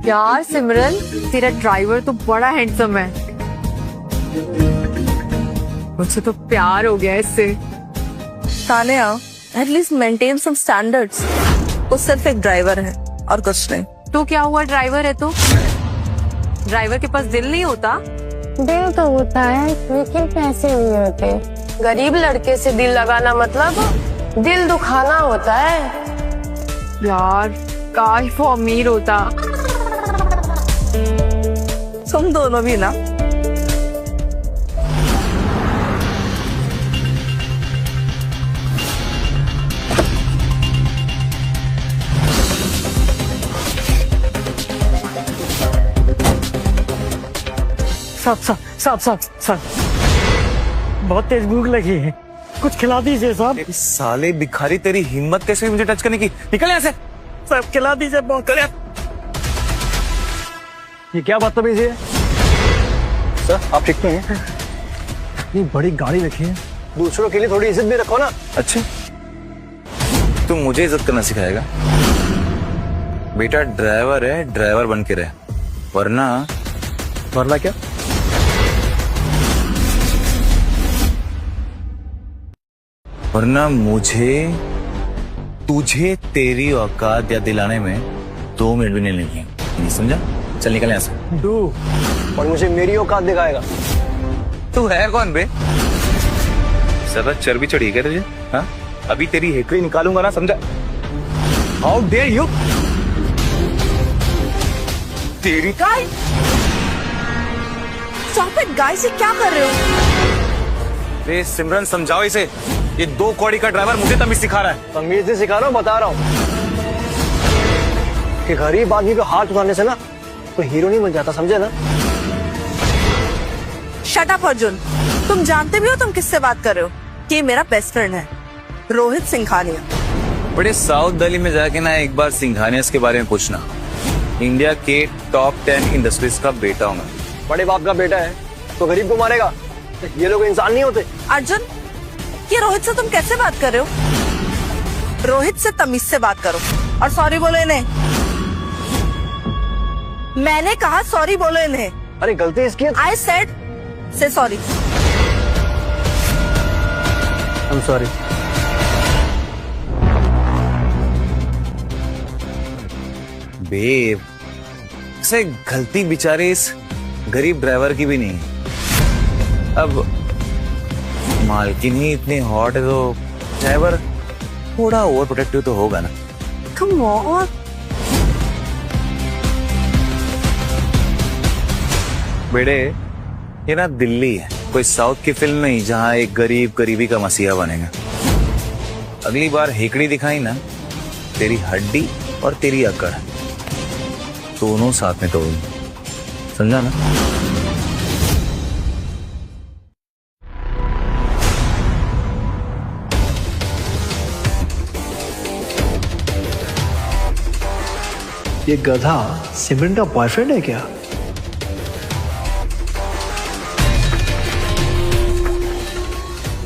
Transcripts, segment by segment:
यार सिमरन, तेरा ड्राइवर तो बड़ा हैंडसम है। मुझे तो प्यार हो गया इससे। Tania, at least maintain some standards. वो सिर्फ एक ड्राइवर है और कुछ नहीं। तो क्या हुआ, ड्राइवर है तो? ड्राइवर के पास दिल नहीं होता? दिल तो होता है लेकिन पैसे नहीं होते। गरीब लड़के से दिल लगाना मतलब दिल दुखाना होता है। यार काश वो अमीर होता। तुम दोनों भी ना। साहब बहुत तेज भूख लगी है, कुछ खिला दीजिए साहब। साले भिखारी, तेरी हिम्मत कैसे हुई मुझे टच करने की? निकल यहाँ से। साहब खिला दीजिए, बहुत कर। ये क्या बदतमीजी है? सर आप ठीक तो हैं? इतनी बड़ी गाड़ी रखी है, दूसरों के लिए थोड़ी इज्जत भी रखो ना। अच्छा, तू मुझे इज्जत करना सिखाएगा? बेटा ड्राइवर है, ड्राइवर बन के रहे, वरना क्या? वरना तुझे तेरी औकात याद दिलाने में 2 मिनट भी नहीं लगेंगे। नहीं समझा? चल निकल यहाँ से। तू और मुझे मेरी औकात दिखाएगा? तू है कौन बे? ज्यादा चर्बी चढ़ी क्या तुझे? हाँ, अभी तेरी हेकड़ी निकालूंगा ना, समझा? How dare you! तेरी गाय! स्टॉप इट गाइस, ये क्या कर रहे हो? रे सिमरन, समझाओ इसे। ये 2 कौड़ी का ड्राइवर मुझे तमीज सिखा रहा है। तमीज नहीं सिखा रहा हूँ, बता रहा हूँ कि गरीब आदमी को हाथ उठाने से ना कोई हीरो नहीं बन जाता, समझे ना? शट अप अर्जुन, तुम जानते भी हो तुम किससे बात कर रहे हो? कि मेरा बेस्ट फ्रेंड है, रोहित सिंघानिया। बड़े साउथ दिल्ली में जाके ना एक बार सिंघानिया के बारे में पूछना। इंडिया के टॉप 10 इंडस्ट्रीज का बेटा हूँ मैं। बड़े बाप का बेटा है तो गरीब को मारेगा? ये लोग इंसान नहीं होते। अर्जुन, ये रोहित से तुम कैसे बात कर रहे हो? रोहित से तमीज से बात करो और सॉरी बोलो इन्हें। मैंने कहा सॉरी बोलो इन्हें। अरे गलती इसकी है। I said say sorry. I am sorry. Babe, से गलती बेचारे इस गरीब ड्राइवर की भी नहीं। अब मालकिन ही इतनी हॉट है तो ड्राइवर थोड़ा ओवर प्रोटेक्टिव तो होगा ना। Come on. बेटे, ये ना दिल्ली है, कोई साउथ की फिल्म नहीं जहां एक गरीब गरीबी का मसीहा बनेगा। अगली बार हेकड़ी दिखाई ना, तेरी हड्डी और तेरी अकड़ दोनों साथ में तोड़, समझा ना? ये गधा सिमरन का बॉयफ्रेंड है क्या?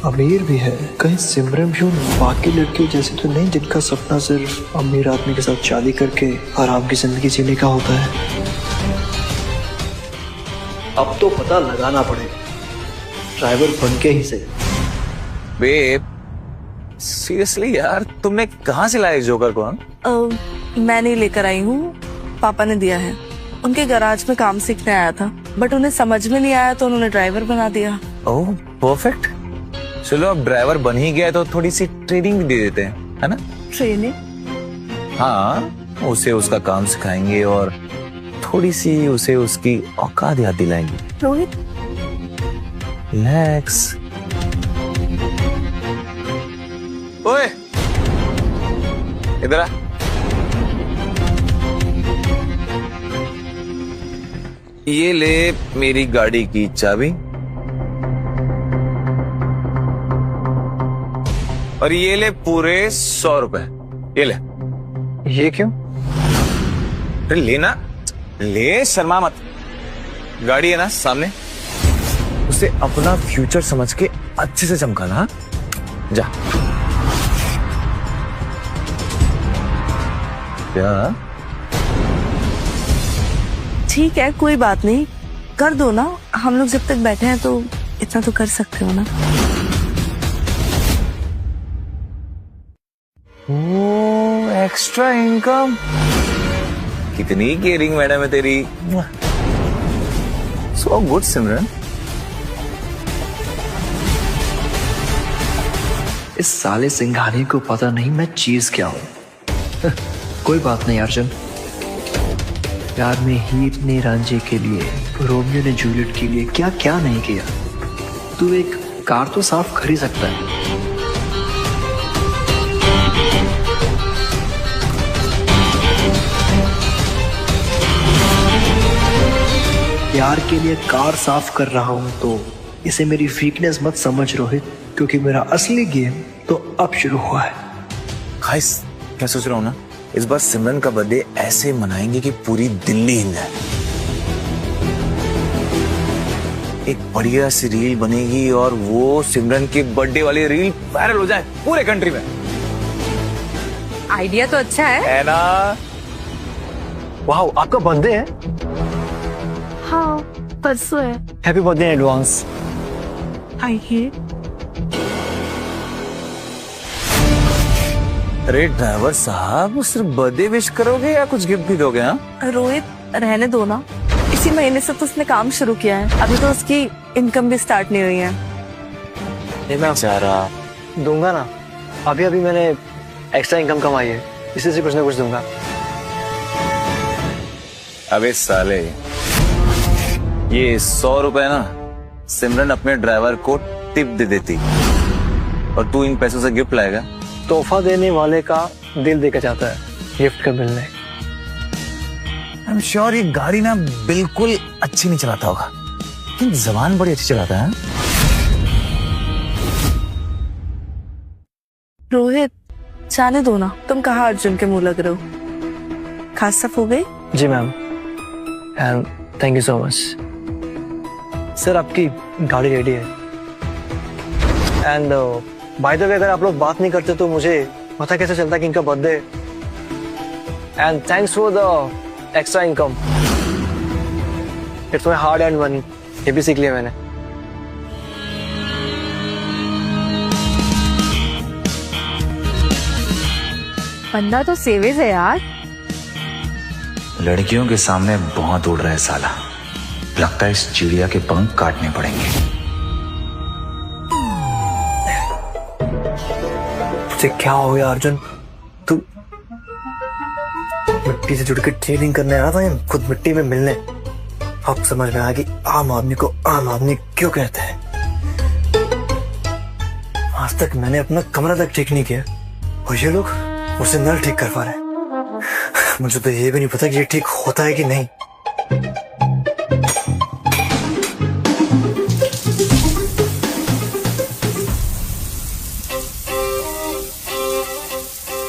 अमीर भी है, कहीं सिमरन भी उन बाकी लड़के जैसे तो नहीं जिनका सपना सिर्फ अमीर आदमी के साथ शादी करके आराम की जिंदगी जीने का होता है। अब तो पता लगाना पड़ेगा, ड्राइवर बन के ही सही। बेब, सीरियसली यार, तुमने कहाँ से लाए जोकर को? मैं नहीं लेकर आई हूँ, पापा ने दिया है। उनके गैराज में काम सीखने आया था, बट उन्हें समझ में नहीं आया तो उन्होंने ड्राइवर बना दिया। ओह परफेक्ट। चलो अब ड्राइवर बन ही गया तो थोड़ी सी ट्रेनिंग भी दे देते हैं, है ना? ट्रेनिंग? हाँ, उसे उसका काम सिखाएंगे और थोड़ी सी उसे उसकी औकात याद दिलाएंगे। रोहित, रिलैक्स। ओए, इधर आ। ये ले मेरी गाड़ी की चाबी और ये ले पूरे 100 रुपए। ये ले। ये क्यों? अरे लेना, ले, शर्मा मत। गाड़ी है ना सामने, उसे अपना फ्यूचर समझ के अच्छे से चमकाना। हाँ? जा। क्या? ठीक है, कोई बात नहीं, कर दो ना। हम लोग जब तक बैठे हैं तो इतना तो कर सकते हो ना। ओ, एक्स्ट्रा इनकम। कितनी केयरिंग मैडम है तेरी। सो गुड सिमरन। इस साले सिंघानी को पता नहीं मैं चीज क्या हूं। कोई बात नहीं अर्जुन, प्यार में हीर ने रांझे के लिए, रोमियो ने जूलियट के लिए क्या क्या नहीं किया। तू एक कार तो साफ कर ही सकता है। प्यार के लिए कार साफ कर रहा हूं तो इसे मेरी वीकनेस मत समझ रोहित, क्योंकि मेरा असली गेम तो अब शुरू हुआ है। गाइस, क्या सोच रहा हूँ ना, इस बार सिमरन का बर्थडे ऐसे मनाएंगे कि पूरी दिल्ली हिल जाए। एक बढ़िया सी रील बनेगी और वो सिमरन की बर्थडे वाली रील वायरल हो जाए पूरे कंट्री में। आइडिया तो अच्छा है ना? वाह, आपका बर्थडे है? हाँ, परसों है। Happy birthday in advance. आइए। अरे ड्राइवर साहब, सिर्फ बर्थडे विश करोगे या कुछ गिफ्ट भी दोगे? हाँ, रोहित, रहने दो ना। इसी महीने से तो उसने काम शुरू किया है, अभी तो उसकी इनकम भी स्टार्ट नहीं हुई है। मैं दूंगा ना, अभी अभी मैंने एक्स्ट्रा इनकम कमाई है, इसी से कुछ ना कुछ दूंगा। अबे साले, ये 100 रुपए ना सिमरन अपने ड्राइवर को टिप दे देती और तू इन पैसों से गिफ्ट लाएगा। तोहफा देने वाले का दिल देखा जाता है, गिफ्ट का मिलने। आई एम श्योर ये गाड़ी ना बिल्कुल अच्छी नहीं चलाता होगा, लेकिन जबान बड़ी अच्छी चलाता है। रोहित, जाने दो ना। तुम कहाँ अर्जुन के मुंह लग रहे हो? खास साफ हो गई? जी ma'am, and thank you so much. Sir, आपकी गाड़ी रेडी है। एंड बाय द वे, अगर आप लोग बात नहीं करते तो मुझे पता कैसे चलता कि इनका birthday. And thanks for the extra income, it's my hard and money. ये भी सीख लिया मैंने। बंदा तो सेवेज है यार। लड़कियों के सामने बहुत उड़ रहा है साला, लगता है इस चिड़िया के पंख काटने पड़ेंगे। तुझे क्या हो गया अर्जुन? तू मिट्टी से जुड़ के ट्रेनिंग करने आया था या खुद मिट्टी में मिलने? अब समझ में आया कि आम आदमी को आम आदमी क्यों कहते हैं। आज तक मैंने अपना कमरा तक ठीक नहीं किया और ये लोग उसे नल ठीक कर पा रहे हैं। मुझे तो ये भी नहीं पता कि ये ठीक होता है कि नहीं।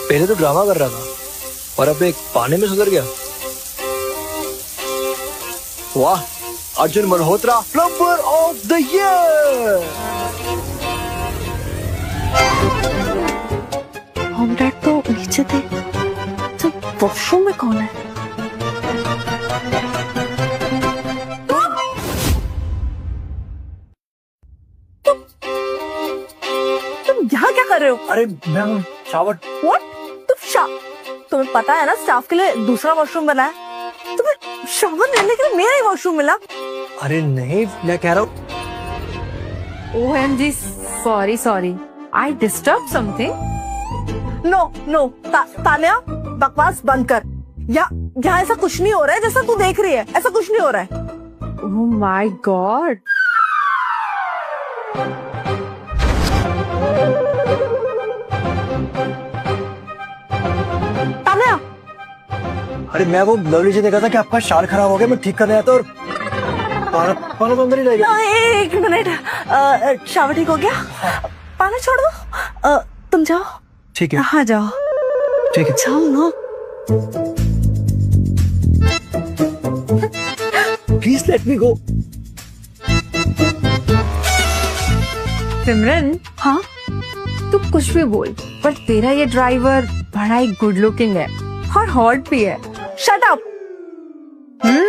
पहले तो ड्रामा कर रहा था और अब एक पाने में सुधर गया। वाह, Arjun Malhotra plumber of the year. Omelette तो नीचे थे, तो वॉशरूम में कौन है? तुम यहाँ क्या कर रहे हो? अरे मैम, शावर। What? तुम्हें पता है ना स्टाफ के लिए दूसरा वॉशरूम बना है। तुम्हें शावर लेने के लिए मेरा ही वॉशरूम मिला। अरे नहीं, मैं कह रहा हूँ। OMG, sorry, I disturb something? No, Tanya, बकवास बंद कर। यहाँ ऐसा कुछ नहीं हो रहा है जैसा तू देख रही है। ऐसा कुछ नहीं हो रहा है। Oh my God. तान्या, अरे मैं वो लवली जी ने कहा था कि आपका शाल खराब हो गया, मैं ठीक करने आया था और पाना तो अंदर ही रह गया। एक मिनट, शावर ठीक हो गया? पानी छोड़ दो। तुम जाओ। ठीक है। हाँ जाओ। ठीक है, जाओ ना। प्लीज लेट मी गो। सिमरन, हाँ, तू कुछ भी बोल, पर तेरा ये ड्राइवर बड़ा ही गुड लुकिंग है और हॉट भी है। Shut up.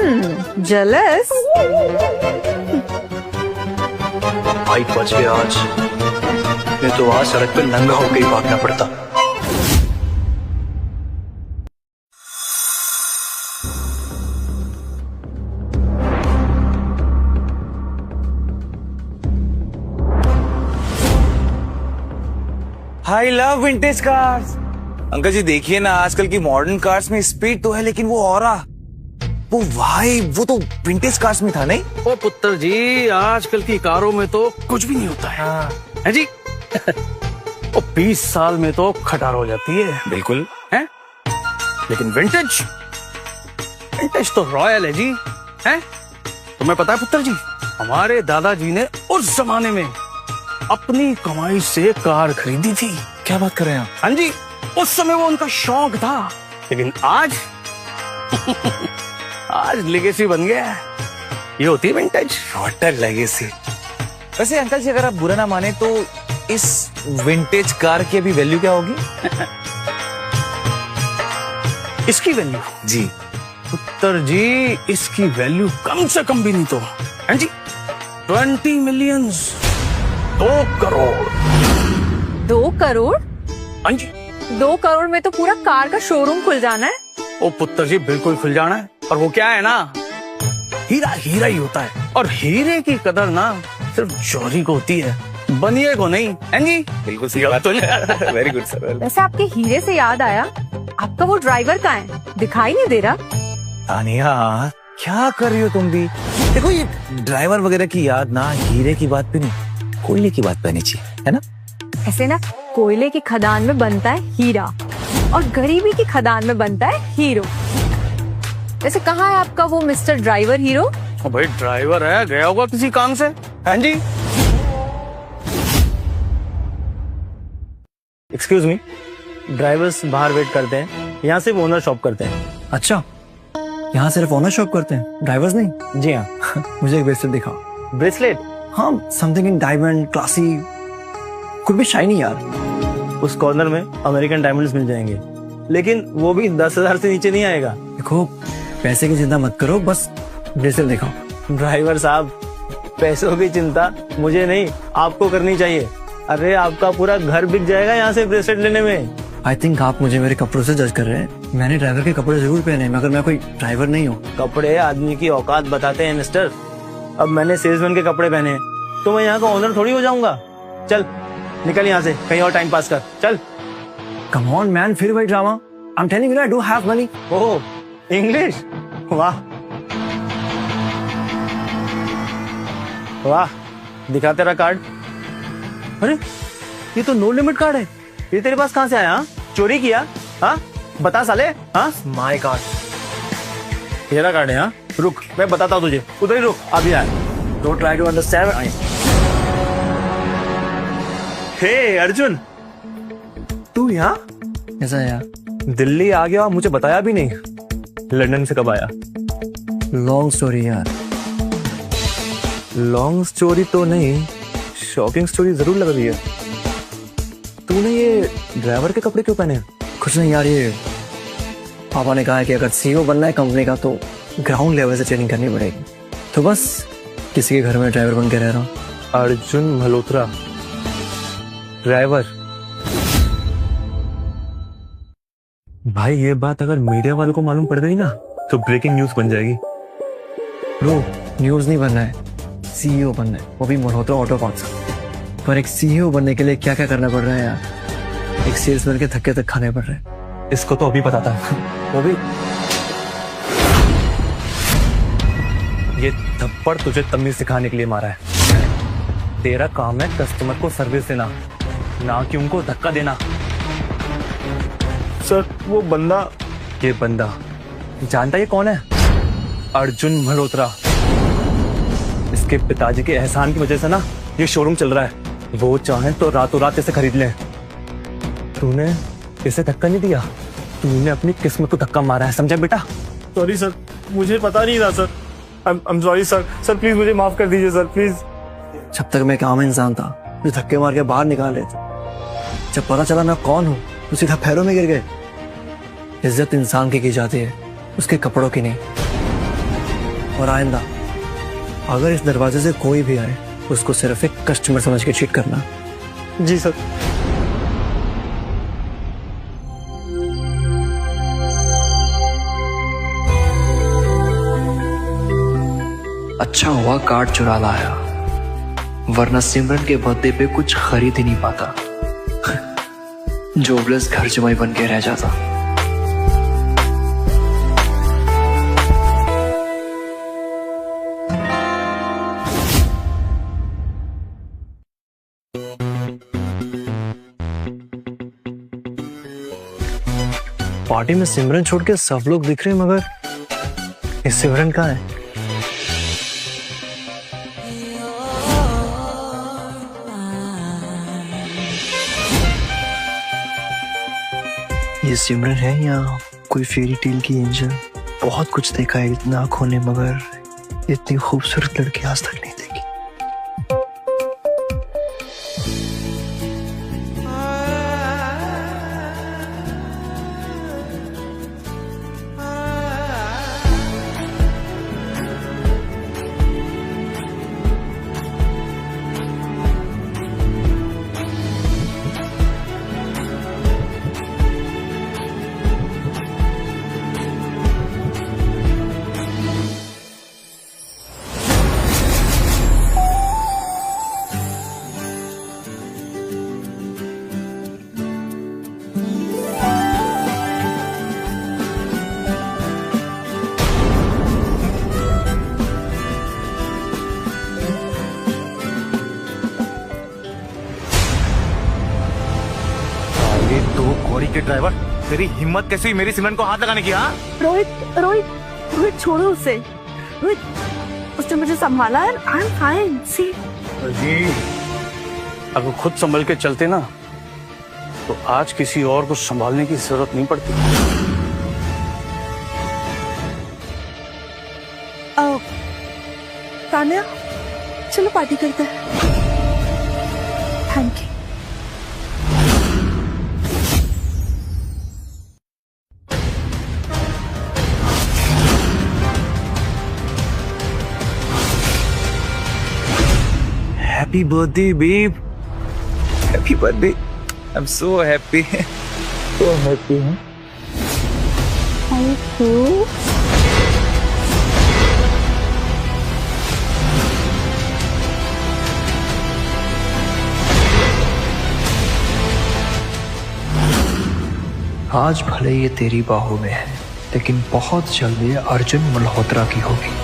जेलस। भाई बच गया आज, नहीं तो आज सड़क पे नंगा होकर ही भागना पड़ता। I love vintage cars. Uncle ji देखिए ना, आजकल की मॉडर्न कार्स में स्पीड तो है लेकिन वो ऑरा, वो वाइब, वो तो विंटेज कार्स में था नहीं? ओ पुत्र जी, आजकल की कारों में तो कुछ भी नहीं होता है जी। ओ 20 साल में तो खटार हो जाती है। बिल्कुल है, लेकिन विंटेज विंटेज तो रॉयल है जी। है, तुम्हें पता है पुत्र जी, हमारे दादाजी ने उस जमाने में अपनी कमाई से कार खरीदी थी। क्या बात कर रहे हैं आप? हाँ जी, उस समय वो उनका शौक था, लेकिन आज आज लेगेसी बन गया है। ये होती है विंटेज। What a legacy. वैसे अंकल जी अगर आप बुरा ना माने तो इस विंटेज कार की अभी वैल्यू क्या होगी? इसकी वैल्यू जी पुत्र जी, इसकी वैल्यू कम से कम भी नहीं तो हाँ जी 20 मिलियन, 2 करोड़। 2 करोड़? हाँ जी। 2 करोड़ में तो पूरा कार का शोरूम खुल जाना है। ओ पुत्र जी, बिल्कुल खुल जाना है। और वो क्या है ना, हीरा हीरा ही होता है, और हीरे की कदर ना सिर्फ जौहरी को होती है, बनिए को नहीं। हैं जी? बिल्कुल सही बात। Very good sir. वैसे आपके हीरे से याद आया, आपका वो ड्राइवर कहाँ है? दिखाई नहीं दे रहा। तानिया क्या कर रही हो तुम भी? देखो ये ड्राइवर वगैरह की याद ना हीरे की बात पे नहीं, कोयले की बात पे आनी चाहिए, है ना? ऐसे ना कोयले की खदान में बनता है हीरा और गरीबी की खदान में बनता है हीरो। वैसे कहाँ है आपका वो मिस्टर ड्राइवर हीरो? ओ भाई ड्राइवर है, गया होगा किसी काम से। हैं जी? एक्सक्यूज मी, ड्राइवर्स बाहर वेट करते हैं, यहाँ सिर्फ ओनर शॉप करते हैं। अच्छा, यहाँ सिर्फ ओनर शॉप करते हैं, ड्राइवर्स नहीं? जी हाँ। मुझे एक ब्रेसलेट दिखाओ। ब्रेसलेट? हाँ, समथिंग इन डायमंड, क्लासी, कुछ भी शाइनी यार। उस कॉर्नर में अमेरिकन डायमंड्स मिल जाएंगे, लेकिन वो भी 10,000 से नीचे नहीं आएगा। देखो, पैसे की चिंता मत करो, बस ब्रेसलेट दिखाओ। ड्राइवर साहब, पैसों की चिंता मुझे नहीं, आपको करनी चाहिए। अरे आपका पूरा घर बिक जाएगा यहाँ से ब्रेसलेट लेने में। आई थिंक आप मुझे मेरे कपड़ों से जज कर रहे हैं। मैंने ड्राइवर के कपड़े जरूर पहने, मगर मैं कोई ड्राइवर नहीं हूँ। कपड़े आदमी की औकात बताते हैं मिस्टर। अब मैंने सेल्समैन के कपड़े पहने हैं, तो मैं यहाँ का ओनर थोड़ी हो जाऊंगा। चल निकल यहाँ से, कहीं और टाइम पास कर, चल। कम ऑन मैन, फिर वही drama. I am telling you I do have money. Oh English, वाह वाह। दिखा तेरा कार्ड। अरे ये तो नो लिमिट कार्ड है, ये तेरे पास कहाँ से आया? हाँ? चोरी किया? हाँ बता साले। हाँ माय गॉड, तेरा कार्ड है? हाँ रुक, मैं बताता हूँ तुझे, उधर ही रुक, अभी आया। Don't try to understand. हे अर्जुन, तू यहाँ? ऐसा है यार, दिल्ली आ गया, मुझे बताया भी नहीं। लंदन से कब आया? लॉन्ग स्टोरी यार। लॉन्ग स्टोरी तो नहीं, शॉकिंग स्टोरी जरूर लग रही है। तूने ये ड्राइवर के कपड़े क्यों पहने? कुछ नहीं यार, ये पापा ने कहा है कि अगर सीईओ बनना है कंपनी का तो ग्राउंड लेवल से ट्रेनिंग करनी पड़ेगी, तो बस किसी के घर में ड्राइवर बन के रह रहा हूँ। अर्जुन मल्होत्रा, ड्राइवर। भाई ये बात अगर मीडिया वालों को मालूम पड़ गई ना तो ब्रेकिंग न्यूज बन जाएगी। ब्रो, न्यूज नहीं बनना है, सीईओ बनना है, वो भी मल्होत्रा ऑटो पार्ट्स। पर एक सीईओ बनने के लिए क्या क्या करना पड़ रहा है यार, एक सेल्समैन के धक्के तक खाने पड़ रहे हैं। इसको तो अभी पता था। वो भी ये थप्पड़ तुझे तमीज सिखाने के लिए मारा है। तेरा काम है कस्टमर को सर्विस देना, ना कि उनको धक्का देना। सर वो बंदा, ये बंदा जानता ये कौन है? अर्जुन मल्होत्रा। इसके पिताजी के एहसान की वजह से ना ये शोरूम चल रहा है। वो चाहे तो रातों रात इसे खरीद ले। तूने इसे धक्का नहीं दिया, तूने अपनी किस्मत को धक्का मारा है, समझा बेटा? सॉरी सर, मुझे पता नहीं था sir. I am sorry sir. Sir please मुझे माफ कर दीजिए सर, प्लीज। जब तक मैं एक आम इंसान था जो धक्के मार के बाहर निकाल रहे थे, जब पता चला मैं कौन हूँ तो सीधा पैरों में गिर गए। इज्जत इंसान की जाती है, उसके कपड़ों की नहीं। और आइंदा अगर इस दरवाजे से कोई भी आए उसको सिर्फ एक कस्टमर समझ के चीट करना। जी सर। अच्छा हुआ कार्ड चुरा लाया, वरना सिमरन के बर्थडे पे कुछ खरीद ही नहीं पाता। जोबलेस घर जमाई बन के रह जाता। पार्टी में सिमरन छोड़ के सब लोग दिख रहे हैं, मगर ये सिमरन कहाँ है? ये सिमरन है या कोई फेरी टेल की एंजल? बहुत कुछ देखा है इतना आंखों ने, मगर इतनी खूबसूरत लड़की आज तक नहीं देखी। के ड्राइवर, तेरी हिम्मत कैसे हुई मेरी सिमरन को हाथ लगाने की? हाँ रोहित रोहित रोहित छोड़ो उसे। रोहित उसने मुझे संभाला है। I am fine. सी जी, अगर खुद संभल के चलते ना तो आज किसी और को संभालने की जरूरत नहीं पड़ती। तान्या, चलो पार्टी करते हैं। Thank you. Happy birthday, babe. Happy birthday. I'm so happy. So happy. Thank you. आज भले ये तेरी बाहों में है, लेकिन बहुत जल्द ये अर्जुन मल्होत्रा की होगी।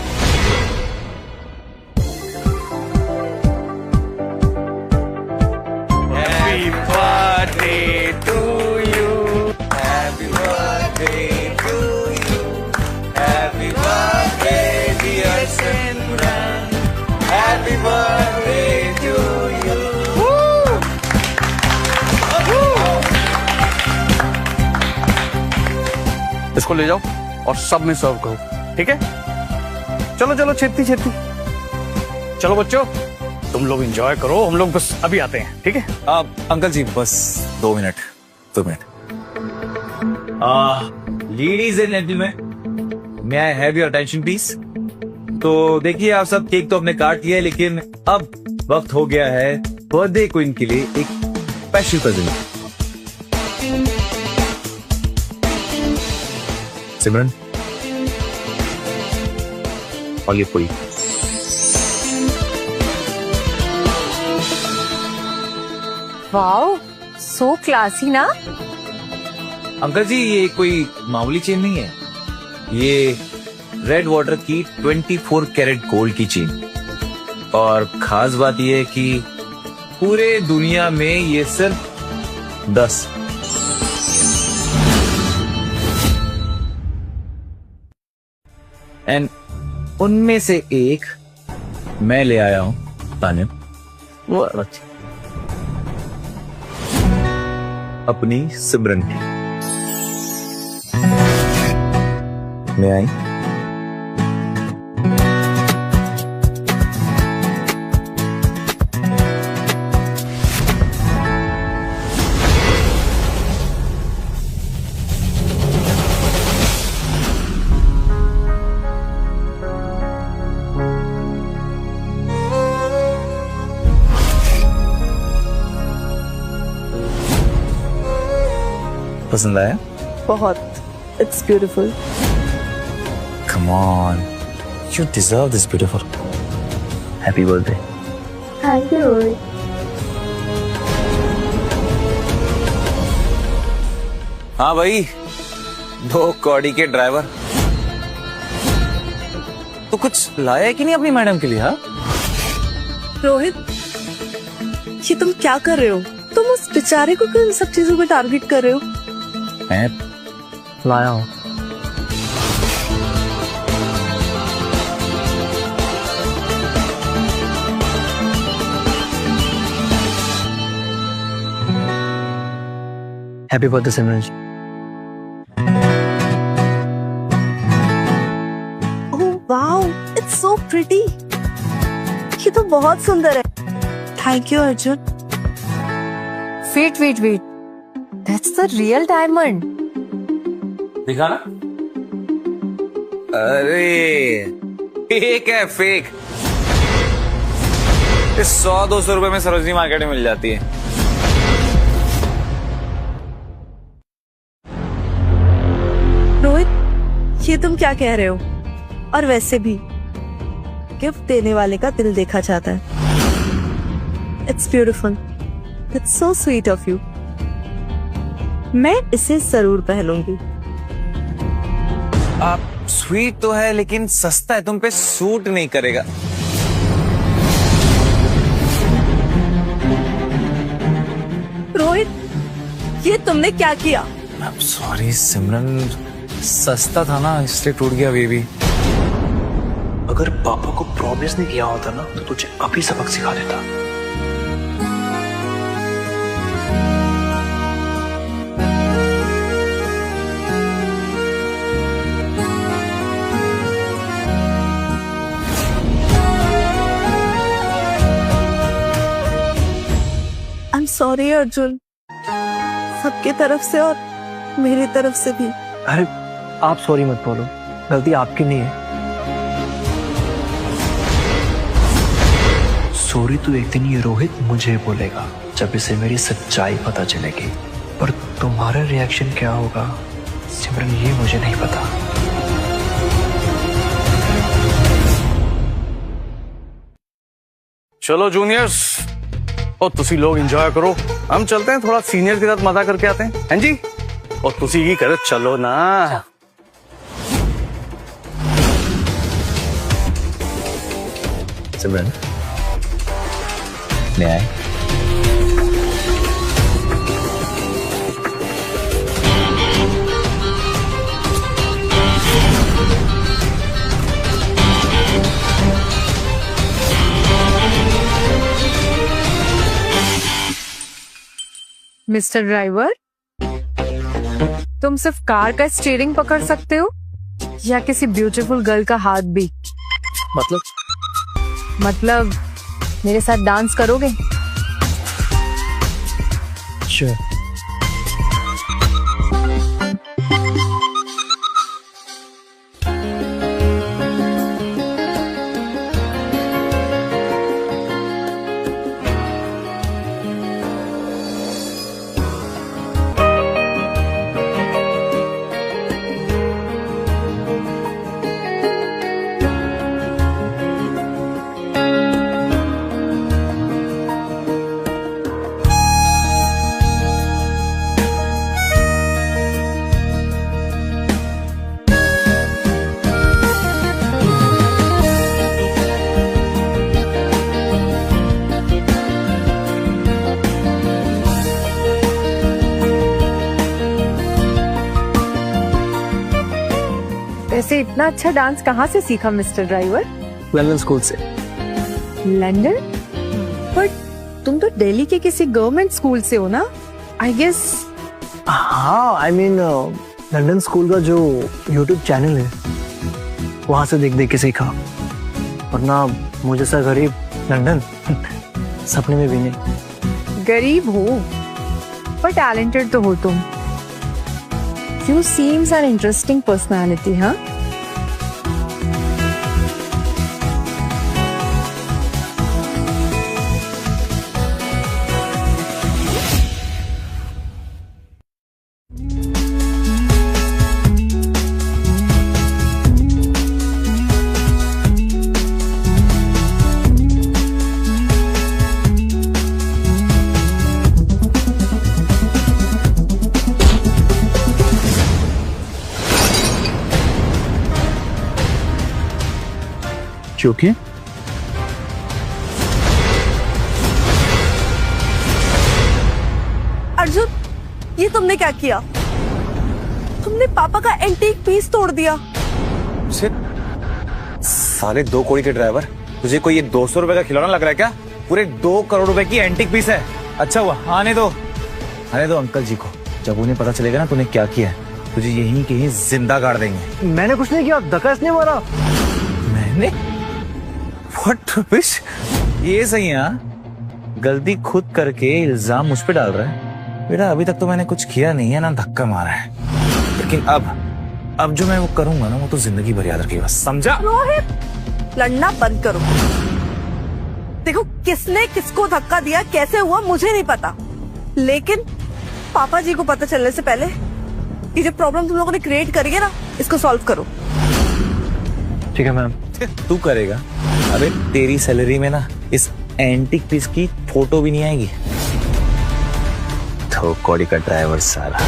इसको ले जाओ और सब में सर्व करो, ठीक है? चलो चलो, छेती छेती। चलो बच्चों, तुम लोग एंजॉय करो, हम लोग बस अभी आते हैं, ठीक है? अंकल जी बस 2 minute. Ladies and gentleman, may I have your attention please. तो देखिए, आप सब केक तो आपने काट लिया है, लेकिन अब वक्त हो गया है बर्थडे क्वीन के लिए एक स्पेशल प्रेजेंट। सिमरन, और ये पूरी। वाओ, सो क्लासी ना। अंकल जी, ये कोई मामूली चेन नहीं है, ये रेड वाटर की 24 कैरेट गोल्ड की चेन। और खास बात यह है कि पूरे दुनिया में ये सिर्फ 10 एंड उनमें से एक मैं ले आया हूं तान्या, वो अपनी सिमरन की। मैं आई। पसंद आया? बहुत, it's beautiful. Come on, you deserve this beautiful. Happy birthday. Thank you. हाँ भाई, 2 कौड़ी के ड्राइवर। तो कुछ लाया कि नहीं अपनी मैडम के लिए? हाँ रोहित, ये तुम क्या कर रहे हो? तुम उस बेचारे को क्यों इन सब चीजों में टारगेट कर रहे हो? मैं लाया हूँ। Happy birthday Simran ji. Oh wow, it's so pretty. ये तो बहुत सुंदर है। Thank you Arjun. Wait, that's the real diamond. दिखा ना। अरे फेक है, फेक। 100-200 रुपए में सरोजनी मार्केट में मिल जाती है। रोहित, ये तुम क्या कह रहे हो? और वैसे भी गिफ्ट देने वाले का दिल देखा जाता है। It's beautiful, it's so sweet of you. मैं इसे जरूर पहनूंगी। आप स्वीट तो है लेकिन सस्ता है, तुम पे सूट नहीं करेगा। रोहित, ये तुमने क्या किया? सॉरी सिमरन, सस्ता था ना इसलिए टूट गया बेबी। अगर पापा को प्रॉमिस नहीं किया होता ना तो तुझे अभी सबक सिखा देता। आई एम सॉरी अर्जुन, सबके तरफ से और मेरी तरफ से भी। अरे आप सॉरी मत बोलो, गलती आपकी नहीं है। सॉरी तो एक दिन ये रोहित मुझे बोलेगा जब इसे मेरी सच्चाई पता चलेगी, पर तुम्हारा रिएक्शन क्या होगा सिमरन ये मुझे नहीं पता। चलो जूनियर्स, और तुसी लोग एंजॉय करो, हम चलते हैं थोड़ा सीनियर के साथ मजा करके आते हैं। हैं जी? और तुसी ही करे, चलो ना। सिमरन ले आए। मिस्टर ड्राइवर, तुम सिर्फ कार का स्टीयरिंग पकड़ सकते हो या किसी ब्यूटीफुल गर्ल का हाथ भी? मतलब मेरे साथ डांस करोगे? Sure. वैसे इतना अच्छा डांस कहाँ से सीखा मिस्टर ड्राइवर? लंदन स्कूल से। लंदन? पर तुम तो दिल्ली के किसी गवर्नमेंट स्कूल से हो ना? I guess. हाँ, आई मीन लंदन स्कूल का जो यूट्यूब चैनल है वहां से देख देख के सीखा, वरना मुझे सा गरीब लंदन सपने में भी नहीं। गरीब हो पर टैलेंटेड तो हो तुम। You seems an interesting personality, huh? क्योंकि अर्जुन, ये तुमने क्या किया? तुमने पापा का एंटीक पीस तोड़ दिया। साले 2 करोड़ के ड्राइवर, तुझे कोई ये 200 रुपए का खिलौना लग रहा है क्या? पूरे 2 करोड़ रुपए की एंटीक पीस है। अच्छा हुआ, आने दो अंकल जी को। जब उन्हें पता चलेगा ना तूने क्या किया है, तुझे यहीं कहीं जिंदा गाड़ देंगे। मैंने कुछ नहीं किया, धक्का इसने मारा। मैंने? What rubbish? ये सही है हाँ? गलती खुद करके इल्जाम मुझ पे डाल रहा है। बेटा अभी तक तो मैंने कुछ किया नहीं है, ना धक्का मारा है, लेकिन अब जो मैं वो करूंगा ना, वो तो जिंदगी भर याद रखिएगा, समझा? रोहित, लड़ना बंद करो। देखो, किसने किसको धक्का दिया, कैसे हुआ, मुझे नहीं पता, लेकिन पापा जी को पता चलने से पहले ये जो प्रॉब्लम तुम लोगों ने क्रिएट करी है ना, इसको सॉल्व करो। ठीक है मैम। तू करेगा? अबे तेरी सैलरी में ना इस एंटीक पीस की फोटो भी नहीं आएगी। तो कौड़ी का ड्राइवर साला।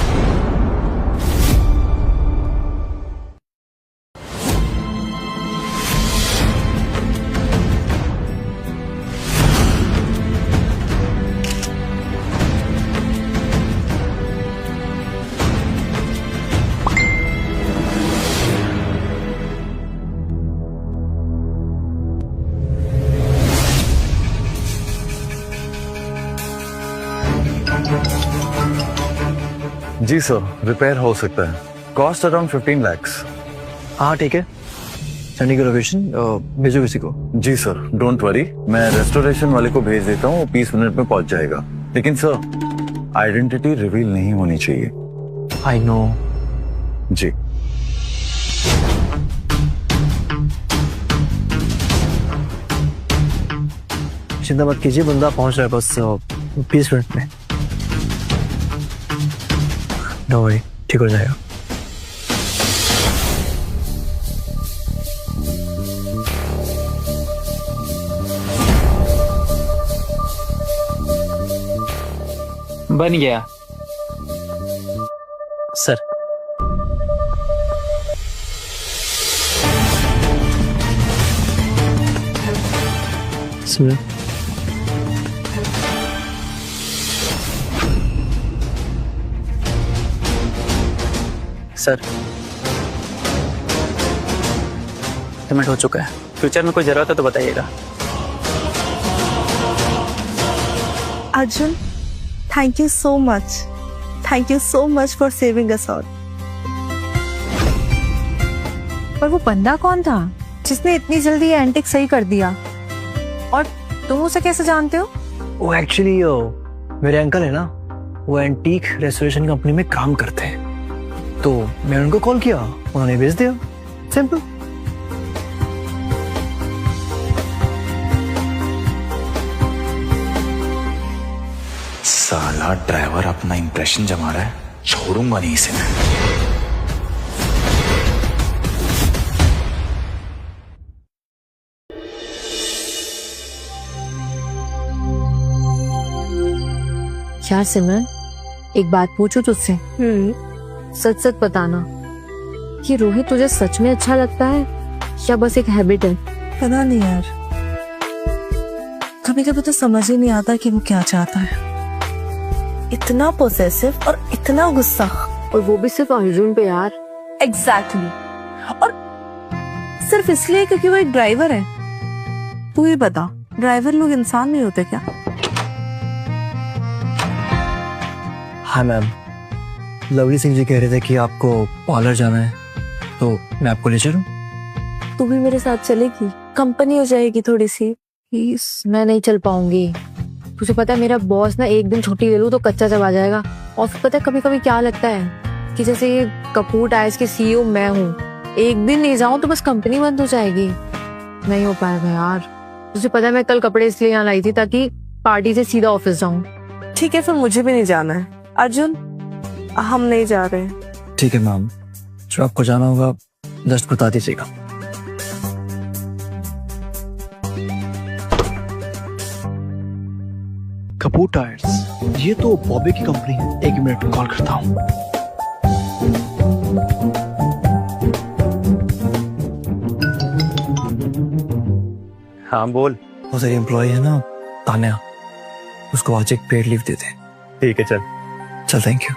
जी सर, रिपेयर हो सकता है। Cost around 15 lakhs। हाँ ठीक है, सेंडिंग की लोकेशन भेजो किसी को। जी सर, डोंट वरी, मैं रेस्टोरेशन वाले को भेज देता हूँ, 20 मिनट में पहुंच जाएगा। लेकिन सर, आइडेंटिटी रिवील नहीं होनी चाहिए। I know. जी चिंता मत कीजिए, बंदा पहुंच रहा है बस 20 मिनट में। नो वरी, ठीक हो जाएगा। बन गया सर। सुनो, सर, पेमेंट हो चुका है। फ्यूचर में कोई जरूरत है तो बताइएगा। Arjun, thank you so much. Thank you so much for saving us all. पर वो बंदा कौन था जिसने इतनी जल्दी ये एंटिक सही कर दिया? और तुम उसे कैसे जानते हो? वो एक्चुअली मेरे अंकल है ना, वो एंटीक रेस्टोरेशन कंपनी में काम करते हैं, तो मैंने उनको कॉल किया, उन्होंने भेज दिया। सिंपल। साला ड्राइवर अपना इंप्रेशन जमा रहा है, छोड़ूंगा नहीं इसे मैं। यार सिमरन, एक बात पूछूं तुझसे? सच सच बताना कि रोहित तुझे सच में अच्छा लगता है या बस एक हैबिट है? पता नहीं यार, कभी कभी तो समझ ही नहीं आता कि वो क्या चाहता है। इतना पोसेसिव और इतना गुस्सा, और वो भी सिर्फ अर्जुन पे यार। एग्जैक्टली। और सिर्फ इसलिए क्योंकि वो एक ड्राइवर है। तू ही बता, ड्राइवर लोग इंसान नहीं होते क्या? हाँ मैम, लवली सिंह जी कह रहे थे कि आपको पार्लर जाना है, तो मैं आपको ले चलूं? तू भी मेरे साथ चलेगी? कंपनी हो जाएगी थोड़ी सी। प्लीज, मैं नहीं चल पाऊंगी। तुझे पता है मेरा बॉस ना एक दिन छुट्टी ले लूं तो कच्चा चबा जाएगा। और फिर पता है कभी कभी क्या लगता है कि जैसे ये कपूर टायर्स के CEO मैं हूँ, एक दिन नहीं जाऊं तो बस कंपनी बंद हो जाएगी। नहीं हो पाएगा यार। तुझे पता है मैं कल कपड़े इसलिए यहाँ लाई थी ताकि पार्टी से सीधा ऑफिस जाऊं। ठीक है, फिर मुझे भी नहीं जाना है। अर्जुन, हम नहीं जा रहे हैं। ठीक है मैम, जो आपको जाना होगा जस्ट बता दीजिएगा। कपूर टायर्स, ये तो बॉबी की कंपनी है। 1 मिनट में कॉल करता हूँ। हाँ बोल। वो तेरी एम्प्लॉय है ना तान्या, उसको आज एक पेड लीव दे दे। ठीक है चल। चल थैंक यू।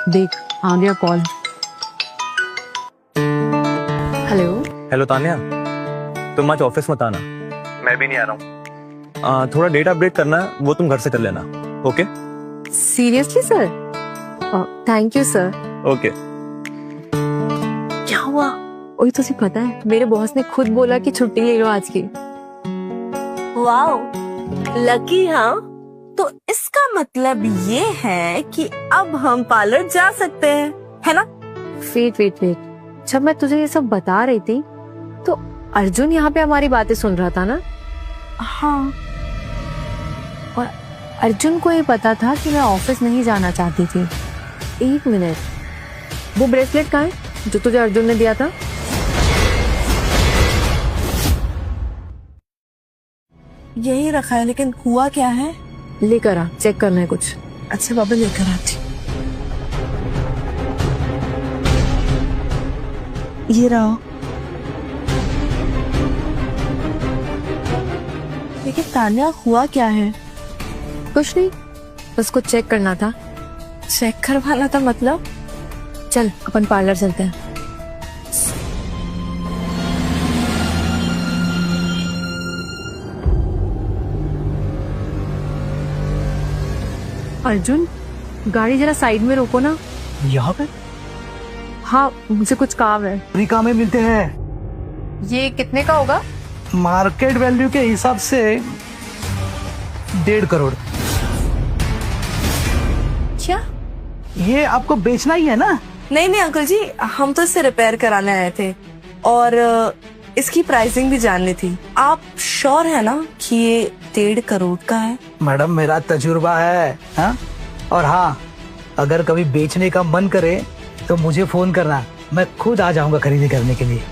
देख आ गया कॉल। हेलो। हेलो तान्या, तुम आज ऑफिस मत आना, मैं भी नहीं आ रहा हूँ। थोड़ा डेटा अपडेट करना है, वो तुम घर से कर लेना। Okay? Seriously sir? Thank you sir. Okay. क्या हुआ? वही तो सिर्फ पता है, मेरे बॉस ने खुद बोला कि छुट्टी ले लो आज की। Wow, lucky. हाँ, तो इसका मतलब ये है कि अब हम पार्लर जा सकते हैं, है ना? वेट। जब मैं तुझे ये सब बता रही थी तो अर्जुन यहाँ पे हमारी बातें सुन रहा था ना? हाँ। और अर्जुन को ये पता था कि मैं ऑफिस नहीं जाना चाहती थी। एक मिनट, वो ब्रेसलेट कहाँ है जो तुझे अर्जुन ने दिया था? यही रखा है, लेकिन हुआ क्या है? लेकर आ, चेक करना है कुछ। अच्छा बाबा, लेकर आती। ये रहो। लेकिन तान्या, हुआ क्या है? कुछ नहीं, बस कुछ चेक करना था। चेक करवाना था मतलब? चल अपन पार्लर चलते हैं। अर्जुन, गाड़ी जरा साइड में रोको ना। यहाँ पे? हाँ, मुझे कुछ काम है। अमेरिका में मिलते हैं। ये कितने का होगा? मार्केट वैल्यू के हिसाब से 1.5 करोड़। क्या? ये आपको बेचना ही है ना? नहीं अंकल जी, हम तो इसे रिपेयर कराने आए थे और इसकी प्राइसिंग भी जाननी थी। आप श्योर है ना कि ये 1.5 करोड़ का है? मैडम, मेरा तजुर्बा है। हाँ? और हाँ, अगर कभी बेचने का मन करे तो मुझे फोन करना, मैं खुद आ जाऊंगा खरीदी करने के लिए।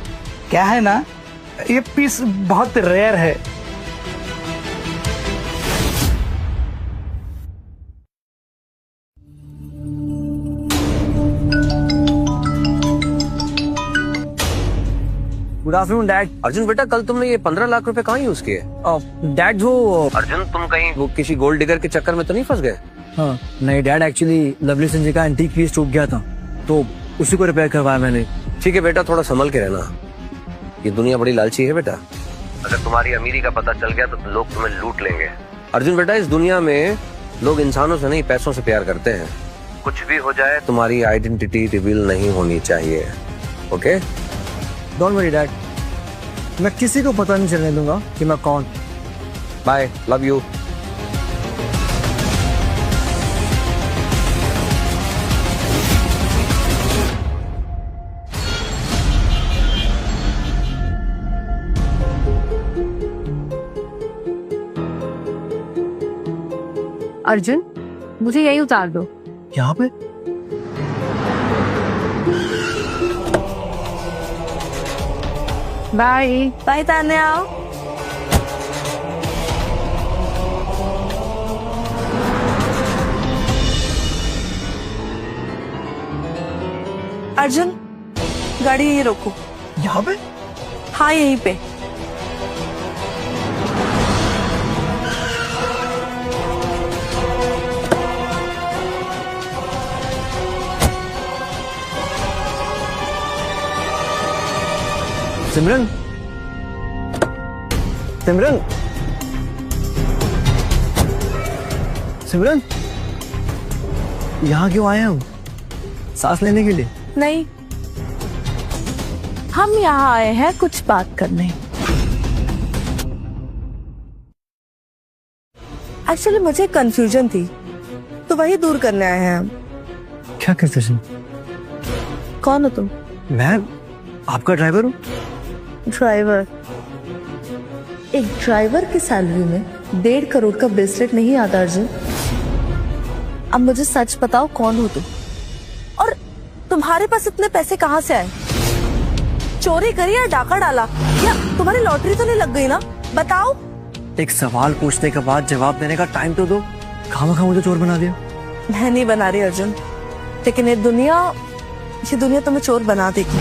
क्या है ना, ये पीस बहुत रेयर है। Good afternoon dad. अर्जुन बेटा, कल तुमने ये 15 लाख रुपए कहाँ यूज किए? डैड वो अर्जुन, तुम कहीं वो किसी गोल्ड डिगर के चक्कर में तो नहीं फंस गए? हाँ नहीं डैड, एक्चुअली लवली सिंह जी का एंटीक पीस टूट गया था तो उसी को रिपेयर करवाया मैंने। ठीक है बेटा, थोड़ा संभल के रहना। ये दुनिया बड़ी लालची है बेटा। अगर तुम्हारी अमीरी का पता चल गया तो लोग तुम्हें लूट लेंगे। अर्जुन बेटा, इस दुनिया में लोग इंसानों से नहीं, पैसों से प्यार करते हैं। कुछ भी हो जाए, तुम्हारी आइडेंटिटी रिवील नहीं होनी चाहिए। ओके? डोंट वरी डैड, मैं किसी को पता नहीं चलने दूंगा कि मैं कौन। Bye, love you. अर्जुन, मुझे यही उतार दो। यहाँ पे? Bye bye Tanya. अर्जुन, गाड़ी यहीं रोको। यहाँ पे? हाँ, यहीं पे। सिमरन, सिमरन, सिमरन, यहाँ क्यों आए हम? सांस लेने के लिए? नहीं, हम यहाँ आए हैं कुछ बात करने। एक्चुअली मुझे कंफ्यूजन थी तो वही दूर करने आए हैं हम। क्या कहते हैं? कौन हो तुम? मैं आपका ड्राइवर हूँ। ड्राइवर? एक ड्राइवर की सैलरी में 1.5 करोड़ का ब्रेसलेट नहीं आता अर्जुन। अब मुझे सच बताओ, कौन हो तुम और तुम्हारे पास इतने पैसे कहाँ से आए? चोरी करी या डाका डाला या तुम्हारी लॉटरी तो नहीं लग गई ना? बताओ। एक सवाल पूछने के बाद जवाब देने का टाइम तो दो। खामखा मुझे चोर बना दिया। मैं नहीं बना रही अर्जुन, लेकिन ये दुनिया तुम्हें चोर बना देगी।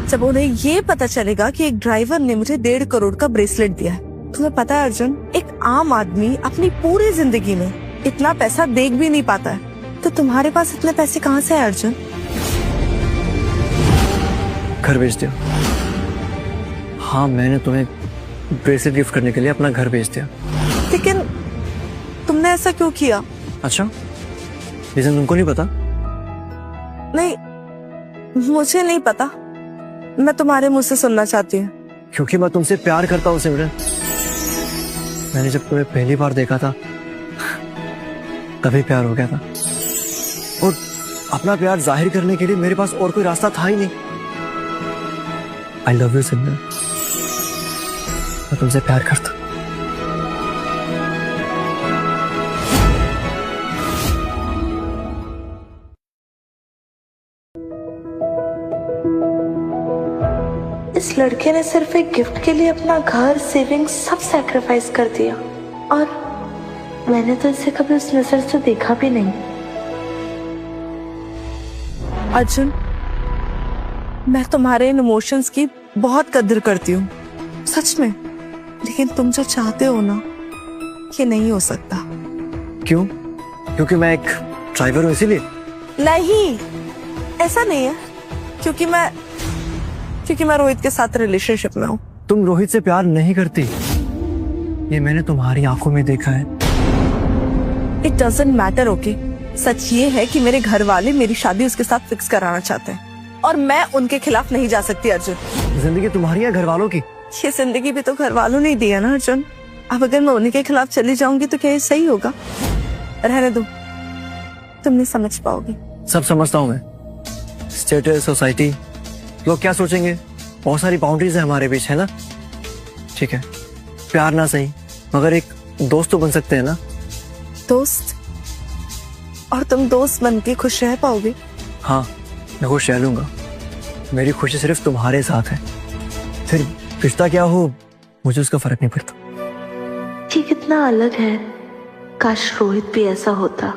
जब उन्हें ये पता चलेगा कि एक ड्राइवर ने मुझे 1.5 करोड़ का ब्रेसलेट दिया है। तुम्हें पता है अर्जुन, एक आम आदमी अपनी पूरी जिंदगी में इतना पैसा देख भी नहीं पाता है, तो तुम्हारे पास इतने पैसे कहाँ से है अर्जुन? घर भेज दिया। हाँ, मैंने तुम्हें ब्रेसलेट गिफ्ट करने के लिए अपना घर भेज दिया। लेकिन तुमने ऐसा क्यों किया? अच्छा, रीजन तुमको नहीं पता? नहीं, मुझे नहीं पता। मैं तुम्हारे मुंह से सुनना चाहती हूँ। क्योंकि मैं तुमसे प्यार करता हूँ सिमरन। मैंने जब तुम्हें पहली बार देखा था तभी प्यार हो गया था, और अपना प्यार जाहिर करने के लिए मेरे पास और कोई रास्ता था ही नहीं। आई लव यू सिमरन, मैं तुमसे प्यार करता हूं। इस लड़के ने सिर्फ एक गिफ्ट के लिए अपना घर, सेविंग्स सब सैक्रिफाइस कर दिया, और मैंने तो इसे कभी उस नजर से देखा भी नहीं। अर्जुन, मैं तुम्हारे इन इमोशंस की बहुत कदर करती हूँ, सच में। लेकिन तुम जो चाहते हो ना, ये नहीं हो सकता। क्यों? क्योंकि मैं एक ड्राइवर हूँ इसीलिए? नहीं, ऐसा नहीं है। क्योंकि मैं रोहित के साथ रिलेशनशिप में हूँ। तुम रोहित से प्यार नहीं करती, ये मैंने तुम्हारी आंखों में देखा है। It doesn't matter, okay? सच ये है कि मेरे घर वाले मेरी शादी उसके साथ फिक्स कराना चाहते हैं, और मैं उनके खिलाफ नहीं जा सकती अर्जुन। जिंदगी तुम्हारी है घर वालों की? ये जिंदगी भी तो घर वालों ने दी है ना अर्जुन। अब अगर मैं उन्हीं के खिलाफ चली जाऊंगी तो क्या ये सही होगा? रहने दो, तुम नहीं समझ पाओगी। सब समझता हूँ मैं। स्टेटस, सोसाइटी, लोग क्या सोचेंगे, बहुत सारी बाउंड्रीज है हमारे बीच, है ना? ठीक है, प्यार ना सही मगर एक दोस्त तो बन सकते हैं ना? दोस्त? और तुम दोस्त बन के खुश रह पाओगे? हाँ, मैं खुश रह लूंगा। मेरी खुशी सिर्फ तुम्हारे साथ है, फिर रिश्ता क्या हो मुझे उसका फर्क नहीं पड़ता। ये कितना अलग है, काश रोहित भी ऐसा होता।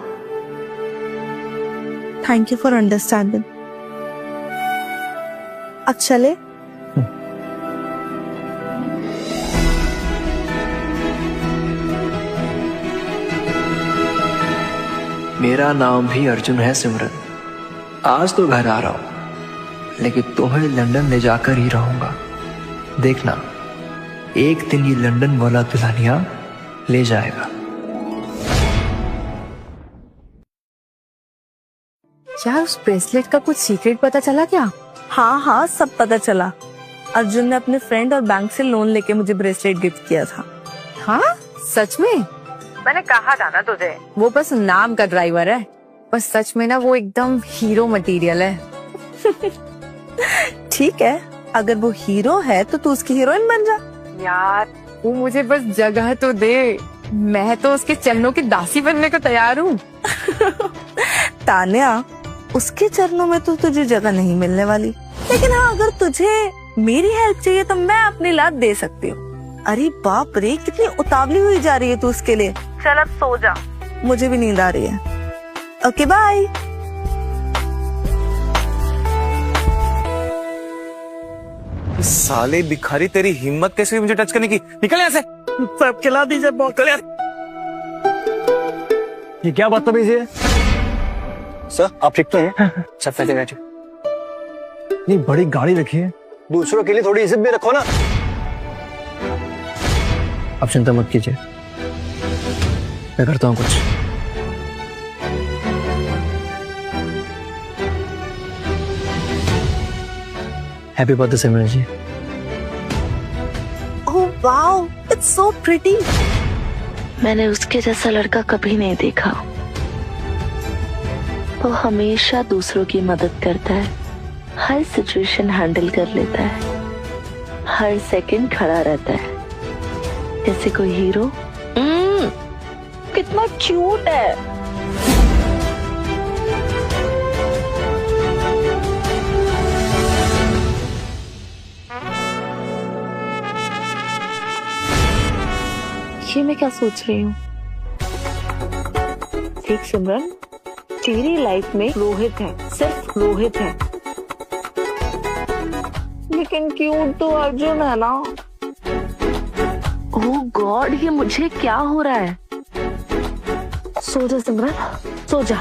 Thank you for understanding. अब चले? मेरा नाम भी अर्जुन है सिमरन। आज तो घर आ रहा हूं, लेकिन तुम्हें लंदन ले जाकर ही रहूंगा। देखना, एक दिन ये लंदन वाला दुल्हनिया ले जाएगा। यार, उस ब्रेसलेट का कुछ सीक्रेट पता चला क्या? हाँ, सब पता चला। अर्जुन ने अपने फ्रेंड और बैंक से लोन लेके मुझे ब्रेसलेट गिफ्ट किया था। हाँ, सच में? मैंने कहा था ना तुझे, वो बस नाम का ड्राइवर है, पर सच में ना वो एकदम हीरो मटेरियल है। ठीक है, अगर वो हीरो है तो तू उसकी हीरोइन बन जा। यार, वो मुझे बस जगह तो दे, मैं तो उसके चरणों की दासी बनने को तैयार हूँ। तान्या, उसके चरणों में तो तुझे जगह नहीं मिलने वाली। लेकिन हाँ, अगर तुझे मेरी हेल्प चाहिए तो मैं अपनी लात दे सकती हूँ। अरे बाप रे, कितनी उतावली हुई जा रही है तू उसके लिए। चल अब सो जा, मुझे भी नींद आ रही है। Okay, bye. साले भिखारी, तेरी हिम्मत कैसे हुई मुझे टच करने की? निकल यहाँ से। सब खिला दीजिए बहुत। ये क्या बदतमीजी है? सर, आप ठीक तो हैं? सब पहले बैठो। नहीं, बड़ी गाड़ी रखी है, दूसरों के लिए थोड़ी इज्जत भी रखो ना। अब चिंता मत कीजिए, मैं करता हूँ कुछ। Happy birthday Simran ji. Oh wow, it's so pretty. मैंने उसके जैसा लड़का कभी नहीं देखा। वो हमेशा दूसरों की मदद करता है, हर सिचुएशन हैंडल कर लेता है, हर सेकंड खड़ा रहता है जैसे कोई हीरो। कितना क्यूट है। ये मैं क्या सोच रही हूँ? देख सिमरन, तेरी लाइफ में रोहित है, सिर्फ रोहित है। लेकिन क्यूट तो अर्जुन है ना। ओह गॉड, ये मुझे क्या हो रहा है? सो जा सिमरन, सो जा।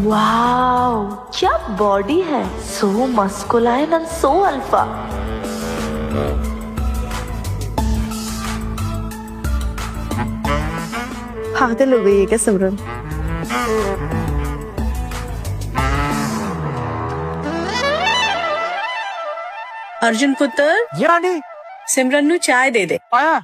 वाओ, क्या बॉडी है, सो मस्कुलाइन एंड सो अल्फा। पागल हो गई है क्या सिमरन? अर्जुन पुत्र, यानी सिमरन नु चाय दे दे। आया।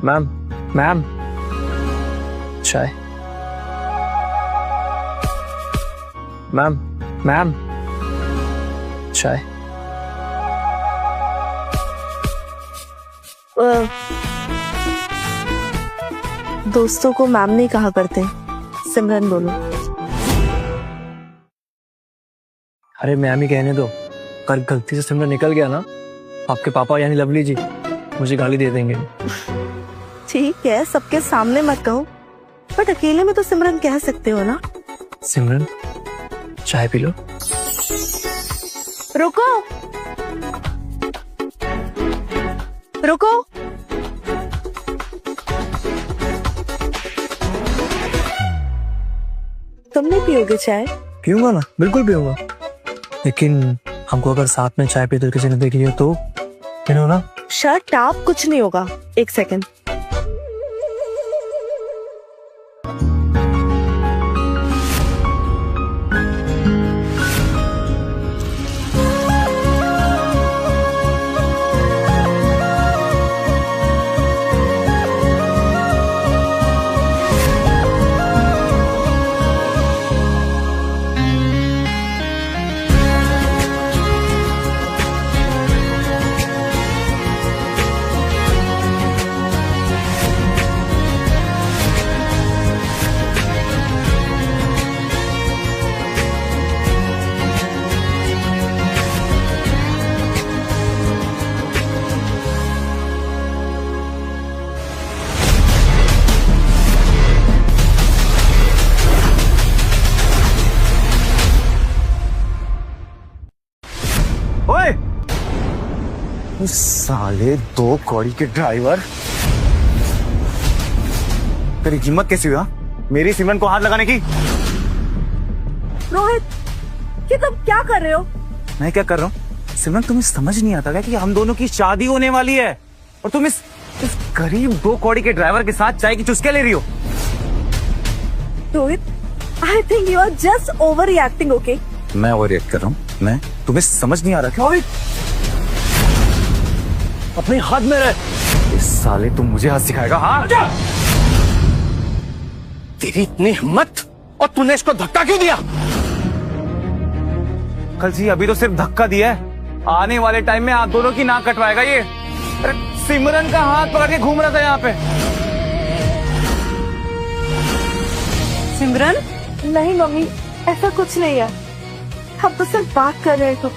मैम, मैम, चाय। मैम, मैम, चाय। दोस्तों को मैम नहीं कहा करते, सिमरन बोलो। अरे मैम ही कहने दो, कल गलती से सिमरन निकल गया ना, आपके पापा यानी लवली जी मुझे गाली दे देंगे। ठीक है, सबके सामने मत कहो, बट अकेले में तो सिमरन कह सकते हो ना। सिमरन, चाय पी लो। रुको, रुको। तुम नहीं पियोगे चाय? पीऊंगा ना, बिल्कुल पीऊंगा, लेकिन हमको अगर साथ में चाय पीते किसी ने देखी हो तो ना। शट अप, कुछ नहीं होगा। एक सेकंड। साले दो कौड़ी के ड्राइवर, तेरी हिम्मत कैसी हुआ मेरी सिमरन को हाथ लगाने की? रोहित, ये तुम क्या कर रहे हो? मैं क्या कर रहा हूँ? सिमरन, तुम्हें समझ नहीं आता क्या कि हम दोनों की शादी होने वाली है और तुम इस गरीब दो कौड़ी के ड्राइवर के साथ चाय की चुस्कियां ले रही हो? Rohit, I think you are just overreacting, okay? मैं ओवर रिएक्ट कर रहा हूँ? मैं? तुम्हें समझ नहीं आ रहा क्या? अपनी हद में रह। इस साले तुम मुझे हाथ सिखाएगा? हाँ, तेरी इतनी हिम्मत, और तूने इसको धक्का क्यों दिया? कल जी अभी तो सिर्फ धक्का दिया है, आने वाले टाइम में आप दोनों की नाक कटवाएगा ये। अरे सिमरन का हाथ पकड़ के घूम रहा था यहाँ पे। सिमरन, नहीं मम्मी, ऐसा कुछ नहीं है, हम तो सिर्फ बात कर रहे थे।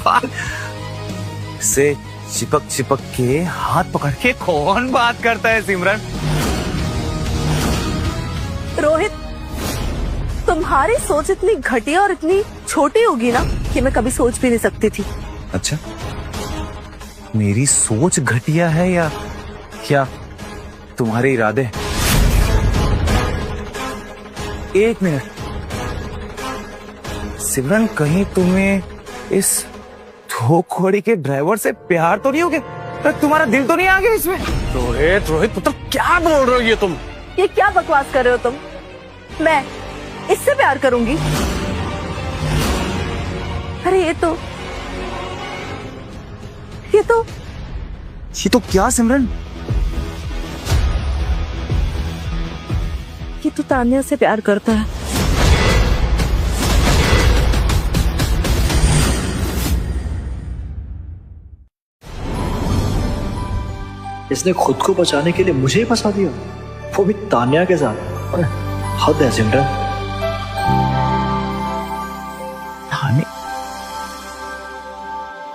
बात से चिपक चिपक के हाथ पकड़ के कौन बात करता है सिमरन? रोहित, तुम्हारी सोच इतनी घटिया और इतनी छोटी होगी ना कि मैं कभी सोच भी नहीं सकती थी। अच्छा, मेरी सोच घटिया है या क्या तुम्हारे इरादे? एक मिनट सिमरन, कहीं तुम्हें इस धोखोड़ी के ड्राइवर से प्यार तो नहीं हो गया? तुम्हारा दिल तो नहीं आ गया इसमें? रोहित पुत्र, क्या बोल रहे हो ये तुम? ये क्या बकवास कर रहे हो तुम? मैं इससे प्यार करूंगी? अरे ये तो क्या सिमरन? ये तो तान्या से प्यार करता है। इसने खुद को बचाने के लिए मुझे ही फंसा दिया, वो भी तान्या के साथ। हद है सिमरन।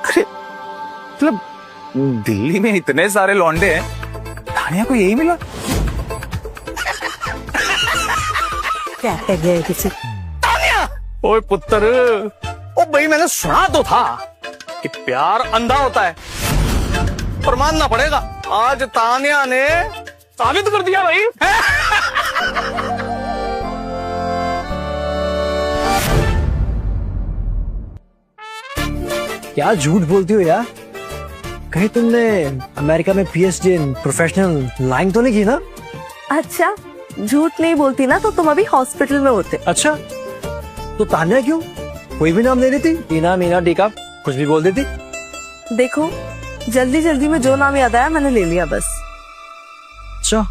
अरे मतलब दिल्ली में इतने सारे लौंडे हैं, तानिया को यही मिला? क्या कह गया किसी? तान्या! ओए पुत्र, ओ भाई मैंने सुना तो था कि प्यार अंधा होता है, पर मानना पड़ेगा आज तान्या ने साबित कर दिया भाई। क्या झूठ बोलती हो यार? कहीं तुमने अमेरिका में पीएचडी इन प्रोफेशनल लाइन तो नहीं की ना? अच्छा, झूठ नहीं बोलती ना तो तुम अभी हॉस्पिटल में होते। अच्छा, तो तान्या क्यों? कोई भी नाम ले लेती, टीना, मीना, टीका, कुछ भी बोल देती। देखो, जल्दी जल्दी में जो नाम याद आया मैंने ले लिया बस। अच्छा,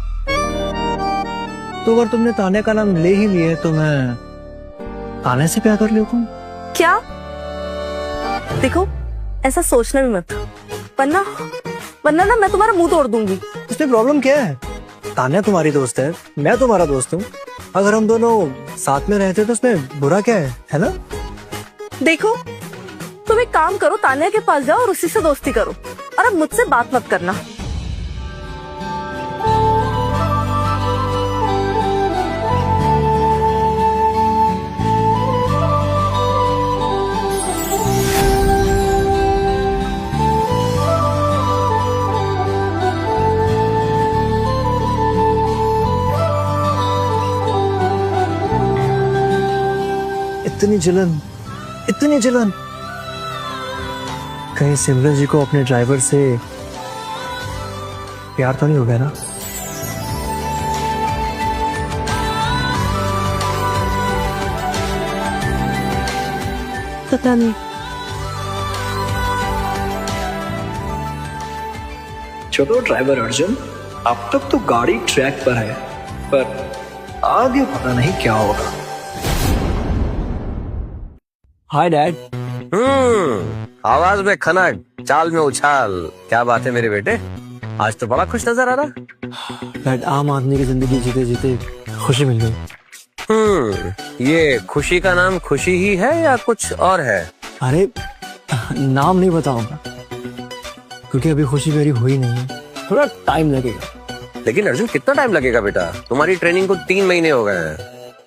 तो अगर तुमने तान्या का नाम ले ही लिया तो मैं तान्या से प्यार कर लिया हूँ। क्या? देखो, ऐसा सोचना भी मत, वरना ना मैं तुम्हारा मुंह तोड़ दूंगी। उसमें प्रॉब्लम क्या है? तान्या तुम्हारी दोस्त है, मैं तुम्हारा दोस्त हूँ। अगर हम दोनों साथ में रहते तो उसमें बुरा क्या है ना? देखो, तुम एक काम करो, तान्या के पास जाओ और उसी से दोस्ती करो, और अब मुझसे बात मत करना। इतनी जलन कहीं सिमरन जी को अपने ड्राइवर से प्यार तो नहीं हो गया ना? पता नहीं। चलो ड्राइवर अर्जुन, अब तक तो गाड़ी ट्रैक पर है, पर आगे पता नहीं क्या होगा। Hi dad. आवाज में खनक, चाल में उछाल, क्या बात है मेरे बेटे? आज तो बड़ा खुश नजर आ रहा। डैड, आम आदमी की जिंदगी जीते जीते खुशी मिल गई। ये खुशी का नाम खुशी ही है या कुछ और है? अरे नाम नहीं बताऊंगा क्योंकि अभी खुशी मेरी हुई नहीं है, थोड़ा टाइम लगेगा। लेकिन अर्जुन, कितना टाइम लगेगा बेटा? तुम्हारी ट्रेनिंग को 3 महीने हो गए हैं,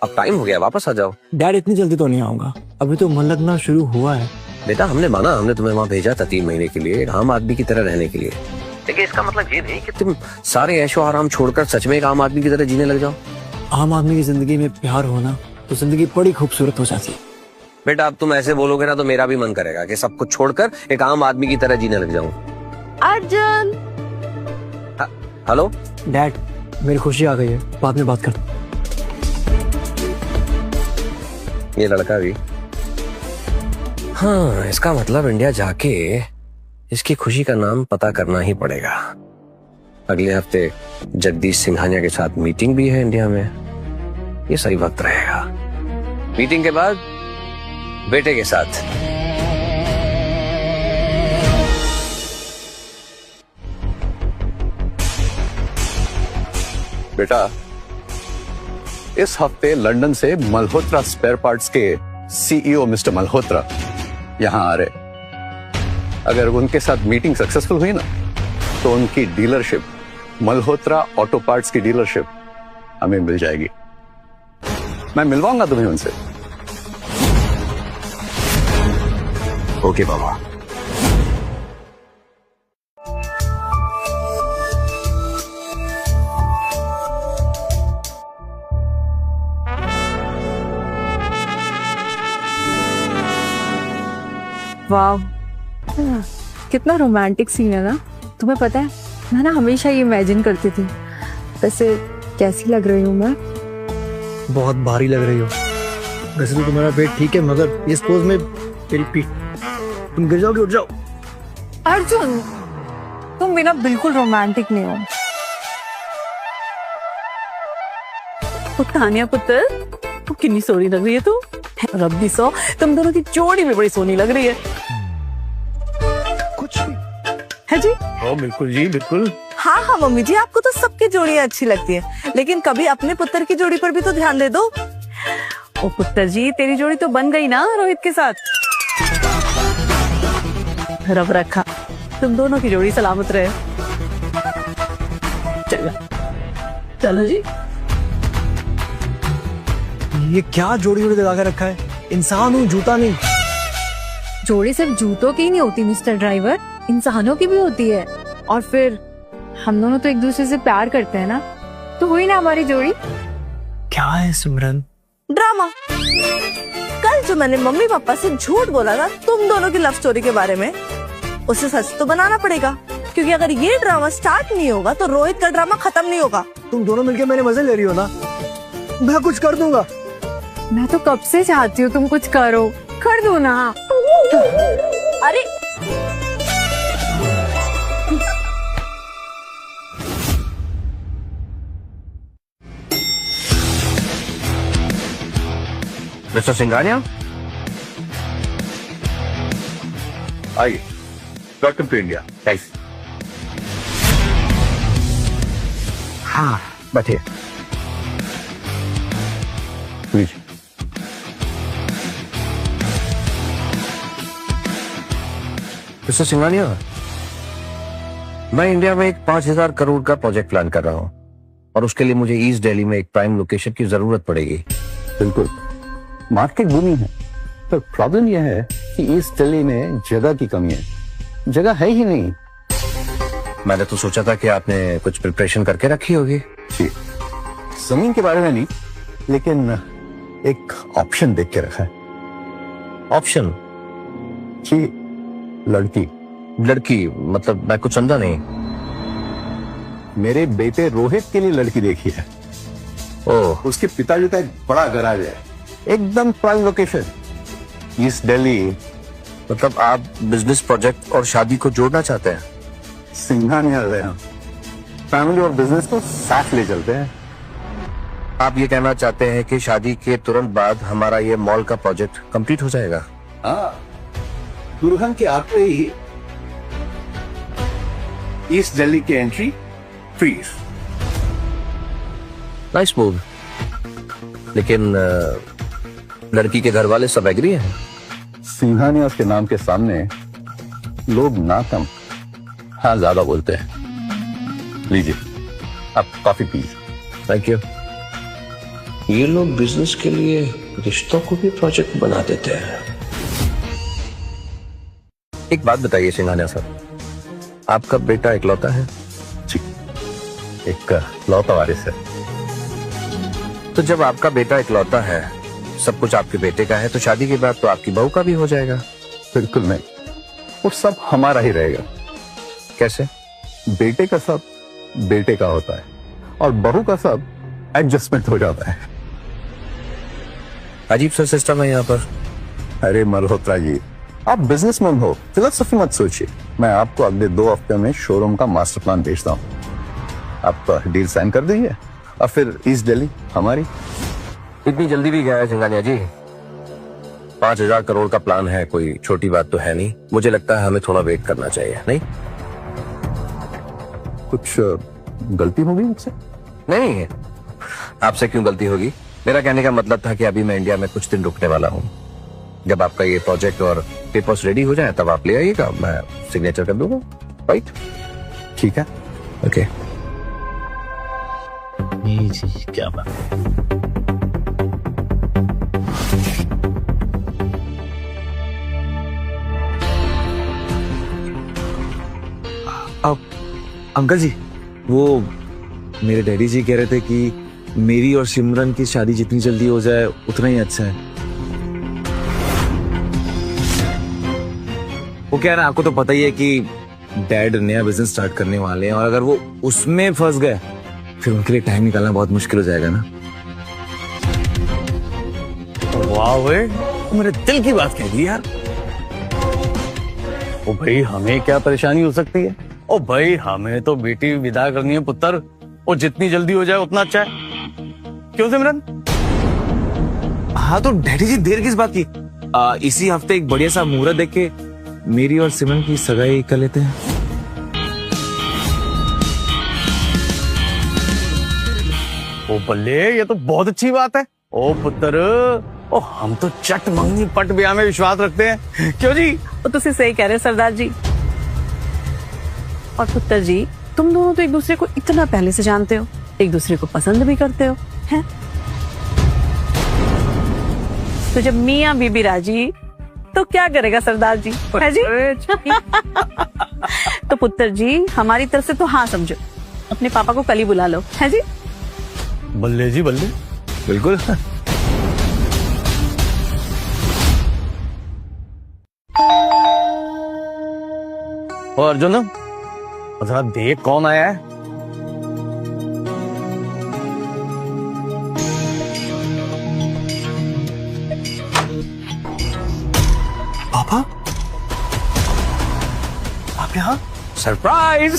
अब टाइम हो गया, वापस आ जाओ। डैड, इतनी जल्दी तो नहीं आऊंगा, अभी तो मन लगना शुरू हुआ है। बेटा, हमने तुम्हें वहाँ भेजा था 3 महीने के लिए, एक आम आदमी की तरह रहने के लिए। लेकिन इसका मतलब ये नहीं कि तुम सारे ऐशो आराम छोड़कर सच में एक आम आदमी की तरह जीने लग जाओ। आम आदमी की जिंदगी में प्यार होना तो जिंदगी बड़ी खूबसूरत हो जाती है। बेटा, अब तुम ऐसे बोलोगे ना तो मेरा भी मन करेगा कि सब कुछ छोड़कर एक आम आदमी की तरह जीने लग जाऊं। अर्जुन। हेलो डैड, मेरी खुशी आ गई है, बाद में बात करते। ये लड़का भी, हाँ, इसका मतलब इंडिया जाके इसकी खुशी का नाम पता करना ही पड़ेगा। अगले हफ्ते जगदीश सिंघानिया के साथ मीटिंग भी है इंडिया में, ये सही वक्त रहेगा। मीटिंग के बाद बेटे के साथ। बेटा, इस हफ्ते लंदन से मल्होत्रा स्पेयर पार्ट्स के सीईओ मिस्टर मल्होत्रा यहाँ आ रहे। अगर उनके साथ मीटिंग सक्सेसफुल हुई ना तो उनकी डीलरशिप, मल्होत्रा ऑटो पार्ट्स की डीलरशिप हमें मिल जाएगी। मैं मिलवाऊंगा तुम्हें उनसे। ओके बाबा। वाह, कितना रोमांटिक सीन है ना। तुम्हें पता है, मैं ना हमेशा ये इमेजिन करती थी। वैसे कैसी लग रही हूँ मैं? बहुत भारी लग रही हो। वैसे तो तुम्हारा पेट ठीक है, मगर इस पोज में तेरी पीठ, तुम गिर जाओगे। उठ जाओ। अर्जुन, तुम बिना बिल्कुल रोमांटिक नहीं हो। तानिया पुत्र, तू कितनी सोनी लग रही है तू। रब्बी सो, तुम दोनों की जोड़ी भी बड़ी सोनी लग रही है। कुछ भी है जी? बिल्कुल जी, बिल्कुल। हाँ हाँ मम्मी जी, आपको तो सबकी जोड़ियां अच्छी लगती है, लेकिन कभी अपने पुत्र की जोड़ी पर भी तो ध्यान दे दो। ओ पुत्र जी, तेरी जोड़ी तो बन गई ना रोहित के साथ। रब रखा तुम दोनों की जोड़ी सलामत रहे। चलो चलो जी। ये क्या जोड़ी जोड़ी लगा के रखा है? इंसान हूँ, जूता नहीं। जोड़ी सिर्फ जूतों की ही नहीं होती मिस्टर ड्राइवर, इंसानों की भी होती है। और फिर हम दोनों तो एक दूसरे से प्यार करते हैं ना, तो हुई ना हमारी जोड़ी। क्या है सिमरन? ड्रामा। कल जो मैंने मम्मी पापा से झूठ बोला था तुम दोनों की लव स्टोरी के बारे में, उसे सच तो बनाना पड़ेगा, क्योंकि अगर ये ड्रामा स्टार्ट नहीं होगा तो रोहित का ड्रामा खत्म नहीं होगा। तुम दोनों मिलके मेरे मजे ले रही हो ना। मैं कुछ कर दूंगा। मैं तो कब से चाहती हूँ तुम कुछ करो, कर दो ना। अरे मिस्टर सिंघानिया, आइए। Welcome to India. थैंक्स। हाँ बैठिए। प्लीज। मिस्टर सिंघानिया, मैं इंडिया में एक 5,000 करोड़ का प्रोजेक्ट प्लान कर रहा हूँ और उसके लिए मुझे ईस्ट दिल्ली में एक प्राइम लोकेशन की जरूरत पड़ेगी। बिल्कुल, मार्केट बूमिंग है, पर प्रॉब्लम यह है कि ईस्ट दिल्ली में जगह की कमी है। जगह है ही नहीं। मैंने तो सोचा था कि आपने कुछ प्रिपरेशन करके रखी होगी। जी, जमीन के बारे में नहीं, लेकिन एक ऑप्शन देख के रखा है। ऑप्शन? जी, लड़की। लड़की मतलब मैं कुछ समझा नहीं। मेरे बेटे रोहित के लिए लड़की देखी है। ओह, उसके पिताजी का एक बड़ा गैराज है, एकदम प्राइम लोकेशन, ईस्ट दिल्ली। मतलब आप बिजनेस प्रोजेक्ट और शादी को जोड़ना चाहते हैं? सिंघानिया रहे हैं, फैमिली और बिजनेस को साथ ले चलते हैं। आप ये कहना चाहते हैं कि शादी के तुरंत बाद हमारा ये मॉल का प्रोजेक्ट कंप्लीट हो जाएगा? हाँ, दुल्हन के आते ही ईस्ट दिल्ली की एंट्री फ्री। Nice move. लेकिन लड़की के घर वाले सब एग्री हैं? सिंघानिया के नाम के सामने लोग ना कम, हाँ ज्यादा बोलते हैं। लीजिए, आप कॉफी प्लीज। Thank you. ये लोग बिजनेस के लिए रिश्तों को भी प्रोजेक्ट बना देते हैं। एक बात बताइए सिंघानिया सर, आपका बेटा इकलौता है? जी, एक लौता वारिस है। तो जब आपका बेटा इकलौता है, सब कुछ आपके बेटे का है, तो शादी के बाद तो आपकी बहू का भी हो जाएगा। बिल्कुल नहीं, वो सब हमारा ही रहेगा। कैसे? बेटे का सब बेटे का होता है और बहू का सब एडजस्टमेंट हो जाता है। अजीब सा सिस्टम है यहाँ पर। अरे मल्होत्रा जी, आप बिजनेसमैन हो, फिलोसफी मत सोचिए। मैं आपको अगले 2 हफ्ते में शोरूम का मास्टर प्लान भेजता हूँ। आप डील साइन कर दीजिए और फिर ईस्ट दिल्ली हमारी। इतनी जल्दी भी गया है सिंघानिया जी? 5,000 करोड़ का प्लान है, कोई छोटी बात तो है नहीं। मुझे लगता है हमें थोड़ा वेट करना चाहिए, नहीं? कुछ गलती होगी मुझसे? नहीं, आपसे क्यों गलती होगी? मेरा कहने का मतलब था कि अभी मैं इंडिया में कुछ दिन रुकने वाला हूँ। जब आपका ये प्रोजेक्ट और पेपर्स रेडी हो जाए तब आप ले आइएगा, मैं सिग्नेचर कर दूंगा। राइट? ठीक है। ओके। जी क्या बात। अब अंकल जी, वो मेरे डैडी जी कह रहे थे कि मेरी और सिमरन की शादी जितनी जल्दी हो जाए उतना ही अच्छा है। वो कह रहे हैं, आपको तो पता ही है कि डैड नया बिजनेस स्टार्ट करने वाले हैं और अगर वो उसमें फंस गए फिर उनके लिए टाइम निकालना बहुत मुश्किल हो जाएगा ना। वाह वे, मेरे दिल की बात कह दी यार। ओ भाई, हमें क्या परेशानी हो सकती है? ओ भाई, हमें तो बेटी विदा करनी है पुत्र, और जितनी जल्दी हो जाए उतना अच्छा है। क्यों सिमरन? हाँ तो डैडी जी देर किस बात की? इसी हफ्ते एक बढ़िया सा मुहूर्त देख के मेरी और सिमरन की सगाई कर लेते हैं। ओ बल्ले, ये तो बहुत अच्छी बात है। ओ पुत्र, ओ हम तो चट मंगनी पट ब्याह में विश्वास रखते हैं। क्यों जी? वो तुझसे सही कह रहे सरदार जी। और पुत्र जी, तुम दोनों तो एक दूसरे को इतना पहले से जानते हो, एक दूसरे को पसंद भी करते हो, हैं? तो जब मियाँ बीबी राजी तो क्या करेगा सरदार जी, है जी? तो पुत्र जी, हमारी तरफ से तो हाँ समझो, अपने पापा को कल ही बुला लो, है जी? बल्ले जी बल्ले, बिल्कुल। और अर्जुन, जरा देख कौन आया है। पापा, आप यहाँ? सरप्राइज।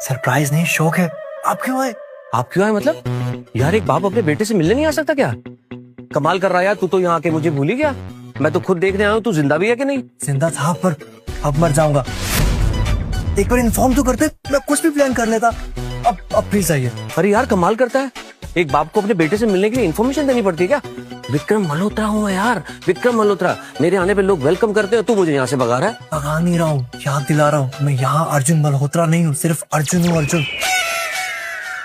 सरप्राइज नहीं, शौक है। आप क्यों आए? आप क्यों आए मतलब? यार, एक बाप अपने बेटे से मिलने नहीं आ सकता क्या? कमाल कर रहा है यार, तू तो यहाँ आके मुझे भूल ही गया। मैं तो खुद देखने आया हूँ, तू जिंदा भी है कि नहीं? जिंदा था, पर अब मर जाऊंगा। एक बार इन्फॉर्म तो करते, मैं कुछ भी प्लान कर लेता। अब प्लीज आइए। अरे यार, कमाल करता है। एक बाप को अपने बेटे से मिलने के लिए इन्फॉर्मेशन देनी पड़ती है क्या? विक्रम मल्होत्रा हूँ मैं यार, विक्रम मल्होत्रा। मेरे आने पे लोग वेलकम करते हैं, तू मुझे यहाँ से भगा रहा है। भगा नहीं रहा हूँ, याद दिला रहा हूँ। मैं यहाँ अर्जुन मल्होत्रा नहीं हूँ, सिर्फ अर्जुन हूँ। अर्जुन,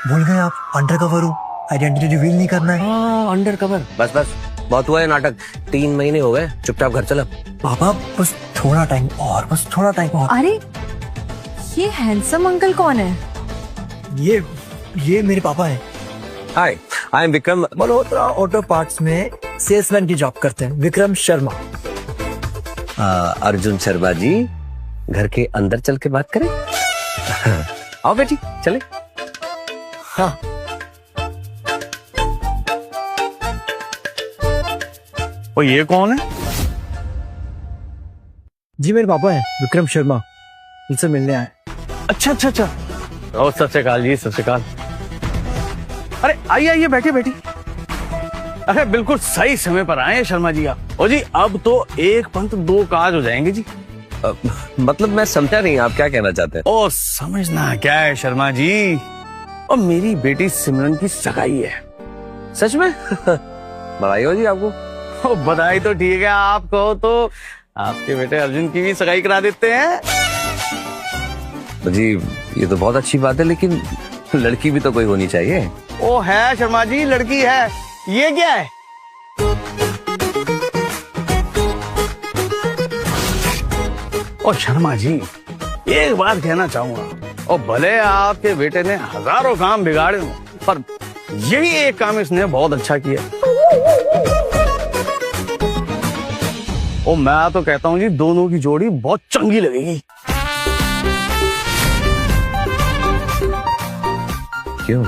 भूल गए आप? अंडर कवर हूँ, आइडेंटिटी रिवील नहीं करना है। हाँ, अंडर कवर। बस बस, बहुत हुआ है नाटक। 3 महीने हो गए, चुपचाप घर चला। पापा, बस थोड़ा टाइम और, बस थोड़ा टाइम और। अरे ये हैंडसम अंकल कौन है? ये मेरे पापा हैं। Hi, I am Vikram Malhotra auto parts में सेल्समैन की जॉब करते हैं, विक्रम शर्मा। अर्जुन शर्मा जी, घर के अंदर चल के बात करें? आओ बेटी, चले। हाँ। ओ ये कौन है? जी मेरे पापा हैं, विक्रम शर्मा। इनसे मिलने आए। अच्छा अच्छा अच्छा। ओ सत श्री अकाल जी, सत श्री अकाल। अरे आइए आइए, बैठिए बैठिए। अरे बिल्कुल सही समय पर आए शर्मा जी आप। ओ जी, अब तो एक पंथ दो काज हो जाएंगे जी। मतलब मैं समझा नहीं, आप क्या कहना चाहते हैं? ओ समझना क्या है शर्मा जी, और मेरी बेटी सिमरन की सगाई है। सच में? बधाई हो जी आपको। ओ बधाई तो ठीक है, आप कहो तो आपके बेटे अर्जुन की भी सगाई करा देते हैं। जी ये तो बहुत अच्छी बात है, लेकिन लड़की भी तो कोई होनी चाहिए। ओ है शर्मा जी, लड़की है। ये क्या है? ओ शर्मा जी, एक बात कहना चाहूंगा, और भले आपके बेटे ने हजारों काम बिगाड़े हों, पर यही एक काम इसने बहुत अच्छा किया। ओ मैं तो कहता हूँ जी, दोनों की जोड़ी बहुत चंगी लगेगी। क्यों,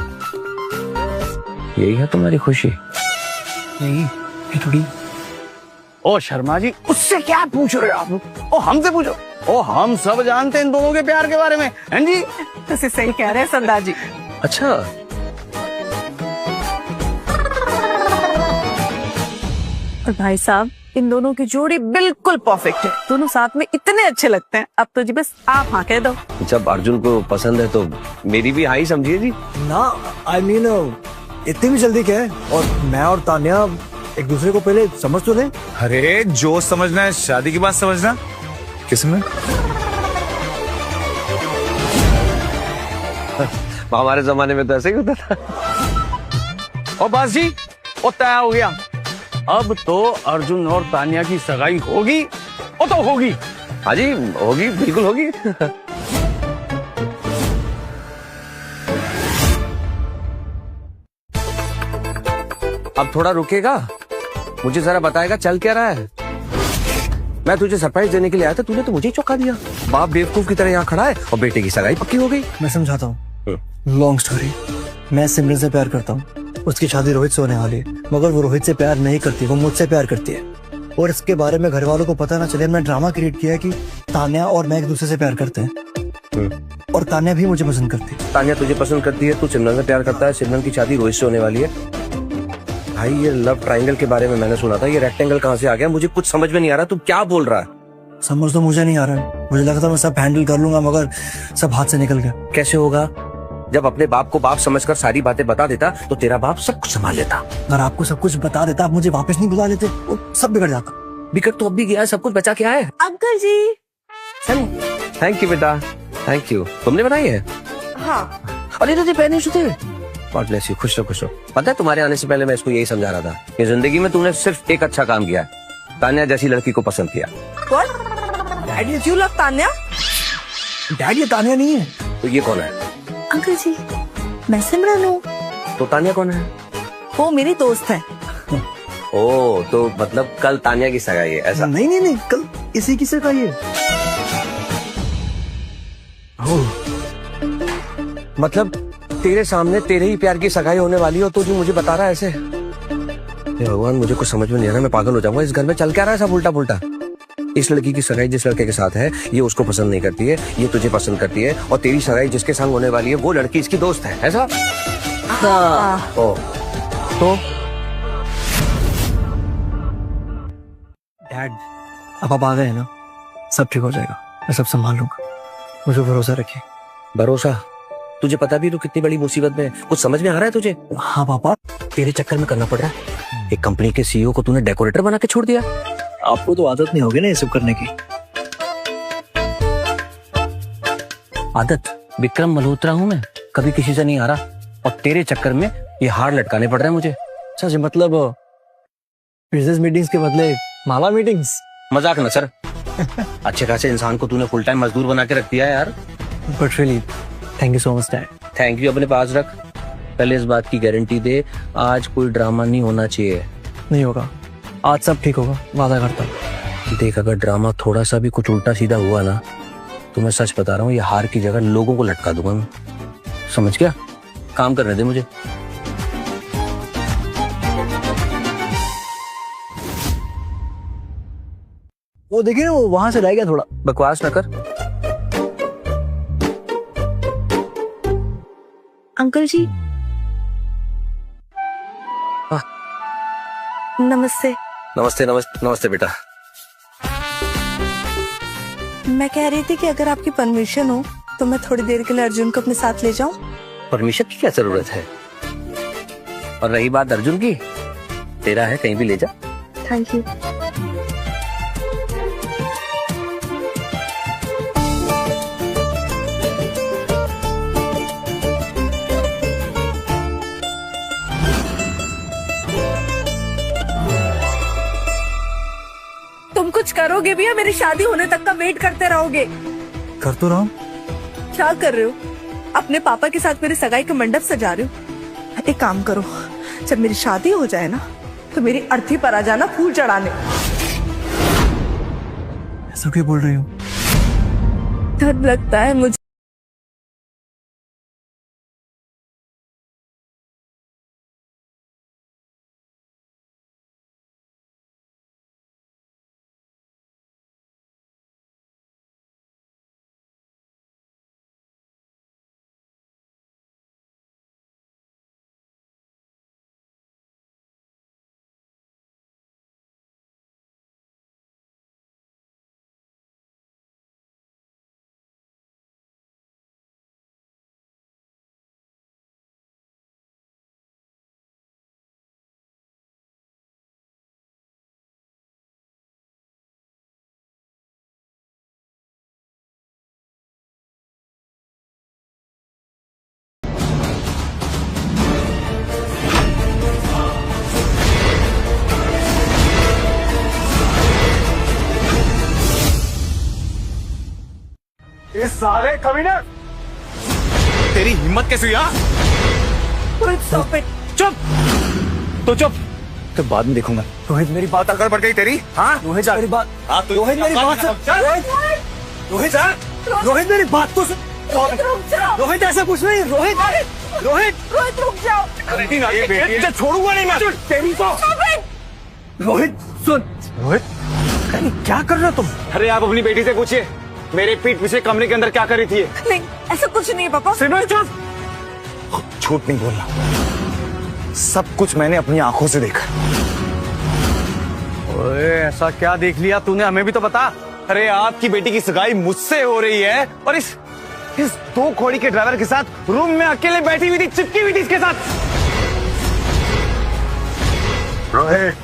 यही है तुम्हारी खुशी? नहीं, ये थोड़ी। ओ शर्मा जी, उससे क्या पूछ रहे हो आप? ओ हमसे पूछो। ओ हम सब जानते हैं इन दोनों के प्यार के बारे में, हैं जी? तुझसे सही कह रहे हैं सरदार जी। अच्छा, और भाई साहब, इन दोनों की जोड़ी बिल्कुल परफेक्ट है। दोनों साथ में इतने अच्छे लगते हैं। अब तो जी बस आप हाँ कह दो। जब अर्जुन को पसंद है तो मेरी भी हाँ ही समझिए जी। ना, आई मीन इतनी भी जल्दी क्या है? और मैं और तान्या एक दूसरे को पहले समझ तो लें। अरे जो समझना है शादी की बात समझना। किसमें? हमारे जमाने में तो ऐसे ही होता था। और बस जी, वो तय हो गया। अब तो अर्जुन और तान्या की सगाई होगी, वो तो होगी। हाँ जी होगी, बिल्कुल होगी। अब थोड़ा रुकेगा, मुझे जरा बताएगा चल क्या रहा है। मैं तुझे सरप्राइज देने के लिए आया था, तूने तो मुझे ही चौंका दिया। बाप बेवकूफ की तरह यहाँ खड़ा है और बेटे की सगाई पक्की हो गई। मैं समझाता हूँ, लॉन्ग स्टोरी। मैं सिमरन से प्यार करता हूँ, उसकी शादी रोहित से होने वाली है, मगर वो रोहित से प्यार नहीं करती, वो मुझसे प्यार करती है। और इसके बारे में घर वालों को पता ना चले, मैं ड्रामा क्रिएट किया है कि तान्या और मैं एक दूसरे से प्यार करते हैं और तान्या भी मुझे पसंद करती है। तान्या तुझे पसंद करती है, तू सिमरन से प्यार करता है, सिमरन की शादी रोहित से होने वाली है। भाई ये लव ट्रायंगल के बारे में मैंने सुना था, ये रेक्टेंगल कहाँ से आ गया? मुझे कुछ समझ में नहीं आ रहा, तू क्या बोल रहा है? समझ तो मुझे नहीं आ रहा है, मुझे लगा था मैं सब हैंडल कर लूंगा, मगर सब हाथ से निकल गया। कैसे होगा? जब अपने बाप को बाप समझकर सारी बातें बता देता तो तेरा बाप सब कुछ संभाल लेता। अगर आपको सब कुछ बता देता, आप मुझे वापस नहीं बुला लेते, वो सब बिगड़ जाता। बिगड़ तो अब भी गया, सब कुछ बचा क्या है? अंकल जी। थैंक यू बेटा, थैंक यू। तुमने बनाई है? हाँ। अरे तो पहने शुते। गॉड ब्लेस यू, खुश रहो खुश रहो। पता है तुम्हारे आने से पहले मैं इसको यही समझा रहा था कि जिंदगी में तूने सिर्फ एक अच्छा काम किया, तान्या जैसी लड़की को पसंद किया। Daddy you love Tanya? Daddy Tanya नहीं है। तो ये कौन है? अंकल जी मैं सिमरन हूँ। तो तान्या कौन है? वो मेरी दोस्त है। ओ तो मतलब कल तान्या की सगाई है ऐसा? नहीं नहीं नहीं, कल इसी की सगाई है। मतलब तेरे सामने तेरे ही प्यार की सगाई होने वाली हो तो जो मुझे बता रहा है ऐसे? हे भगवान मुझे कुछ समझ में नहीं आ रहा, मैं पागल हो जाऊंगा। इस घर में चल क्या रहा है सब उल्टा पुल्टा? इस लड़की की सगाई जिस लड़के के साथ है ये उसको पसंद नहीं करती है, ये तुझे पसंद करती है, और तेरी सगाई जिसके संग होने वाली है वो लड़की इसकी दोस्त है, ऐसा? ओ तो डैड अब आप आ गए हैं ना, सब ठीक हो जाएगा, मैं सब संभाल लूंगा, मुझे भरोसा रखिए। भरोसा? तुझे पता भी तो कितनी बड़ी मुसीबत में, कुछ समझ में आ रहा है तुझे? हाँ पापा। तेरे चक्कर में करना पड़ रहा है। एक कंपनी के सीईओ को तूने डेकोरेटर बना के छोड़ दिया। आपको तो आदत नहीं होगी ना ये सब करने की। आदत? विक्रम मल्होत्रा हूँ मैं, कभी किसी से नहीं आ रहा, और तेरे चक्कर में ये हार लटकाने पड़ रहे हैं मुझे। अच्छा जी, मतलब बिजनेस मीटिंग्स के बदले माला मीटिंग्स? मजाक न सर। अच्छे खासे इंसान को तूने फुल टाइम मजदूर बना के रख दिया है यार। But really thank you so much dad. Thank you अपने पास रख, पहले इस बात की गारंटी दे आज कोई ड्रामा नहीं होना चाहिए। नहीं होगा, आज सब ठीक होगा, वादा करता हूँ। देख अगर ड्रामा थोड़ा सा भी कुछ उल्टा सीधा हुआ ना तो मैं सच बता रहा हूँ ये हार की जगह लोगों को लटका दूंगा मैं, समझ गया? काम करने दे मुझे। वो देखिए ना, वो वहां से रह गया थोड़ा। बकवास न कर। अंकल जी नमस्ते। नमस्ते नमस्ते नमस्ते बेटा। मैं कह रही थी कि अगर आपकी परमिशन हो तो मैं थोड़ी देर के लिए अर्जुन को अपने साथ ले जाऊं। परमिशन की क्या जरूरत है? और रही बात अर्जुन की, तेरा है, कहीं भी ले जा। Thank you. तुम कुछ करोगे भी या मेरी शादी होने तक का वेट करते रहोगे? कर तो रहा हूँ। क्या कर रहे हो? अपने पापा के साथ मेरे सगाई का मंडप सजा रहे हो? एक काम करो, जब मेरी शादी हो जाए ना तो मेरी अर्थी पर आ जाना फूल चढ़ाने। ऐसा क्यों बोल रही हो? डर लगता है मुझे। ये सारे कमीने, तेरी हिम्मत कैसे हुई? Stop it. चुप, तो चुप, तो बाद में देखूंगा। रोहित मेरी बात अगर बढ़ गई तेरी, हाँ रोहित मेरी बात, हाँ रोहित मेरी बात, रोहित रोहित मेरी बात तो सुन। रोहित ऐसा कुछ नहीं, रोहित रोहित रोहित रुक जाओ। छोड़ूंगा नहीं मैं तेरी को। रोहित सुन, रोहित क्या कर रहे हो तुम? अरे आप अपनी बेटी से पूछिए मेरे पीठ पीछे कमरे के अंदर क्या कर रही थी। नहीं ऐसा कुछ नहीं है पापा। सिमरन चुप, झूठ नहीं बोलना, सब कुछ मैंने अपनी आंखों से देखा। ओए ऐसा क्या देख लिया तूने, हमें भी तो बता। अरे आपकी बेटी की सगाई मुझसे हो रही है और इस दो घोड़ी के ड्राइवर के साथ रूम में अकेले बैठी हुई थी, चिपकी हुई थी इसके साथ। रोहित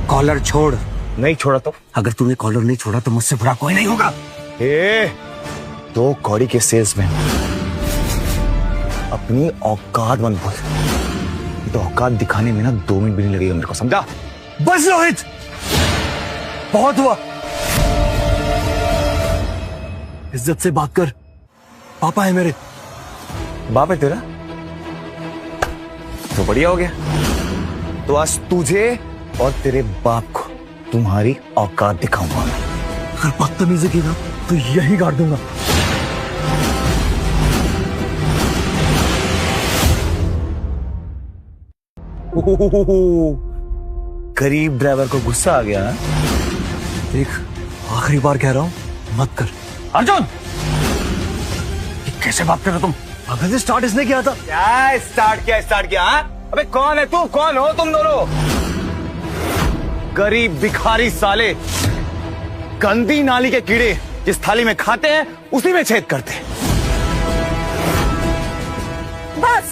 कॉलर छोड़। नहीं छोड़ा तो? अगर तूने कॉलर नहीं छोड़ा तो मुझसे बुरा कोई नहीं होगा। दो कौड़ी के सेल्समैन, अपनी औकात मत भूल। तो औकात दिखाने में ना 2 मिनट भी नहीं लगेगा मेरे को, समझा? बस रोहित, बहुत हुआ। इज्जत से बात कर, पापा है मेरे। बाप है तेरा तो बढ़िया हो गया। तो आज तुझे और तेरे बाप को तुम्हारी औकात दिखाऊंगा। अगर बदतमीजी की ना तो यही गाड़ दूंगा। गरीब ड्राइवर को गुस्सा आ गया। देख आखिरी बार कह रहा हूं, मत कर। अर्जुन कैसे बात कर रहे हो तुम? अगर स्टार्ट इसने किया था। क्या स्टार्ट किया? अबे कौन है तू, कौन हो तुम दोनों? गरीब भिखारी साले, गंदी नाली के कीड़े जिस थाली में खाते हैं उसी में छेद करते हैं। बस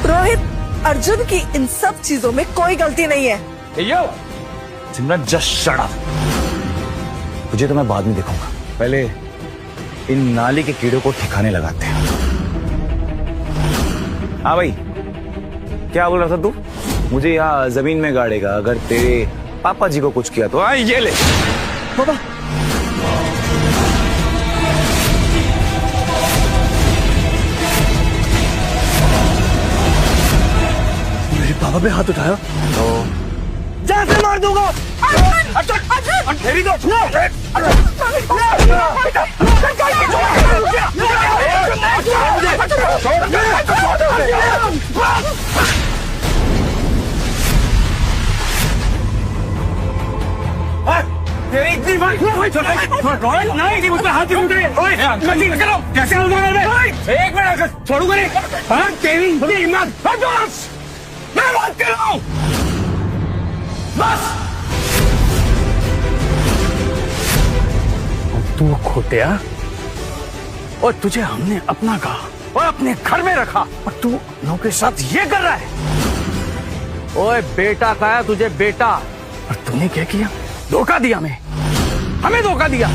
रोहित, अर्जुन की इन सब चीजों में कोई गलती नहीं है। यो सिमरन जस्ट शट अप। तुझे तो मैं बाद में देखूंगा, पहले इन नाली के कीड़ों को ठिकाने लगाते हैं। हाँ भाई, क्या बोल रहा था तू? मुझे यहाँ जमीन में गाड़ेगा अगर तेरे पापा जी को कुछ किया तो। हाँ ये ले पापा। मेरे पापा पे हाथ उठाया तो जैसे मार दूंगा। तेरी इतनी बात नहीं, मुझ पर हाथ क्यों उठाए? कैसे एक मिनट छोड़ूंगा नहीं। हाँ तेरी इतनी हिम्मत, मैं बात कर रहा हूँ बस। तू खोटिया, और तुझे हमने अपना कहा और अपने घर में रखा और तू अपनों के साथ ये कर रहा है। ओए बेटा कहा तुझे, बेटा, और तूने क्या किया? धोखा दिया, हमें धोखा दिया।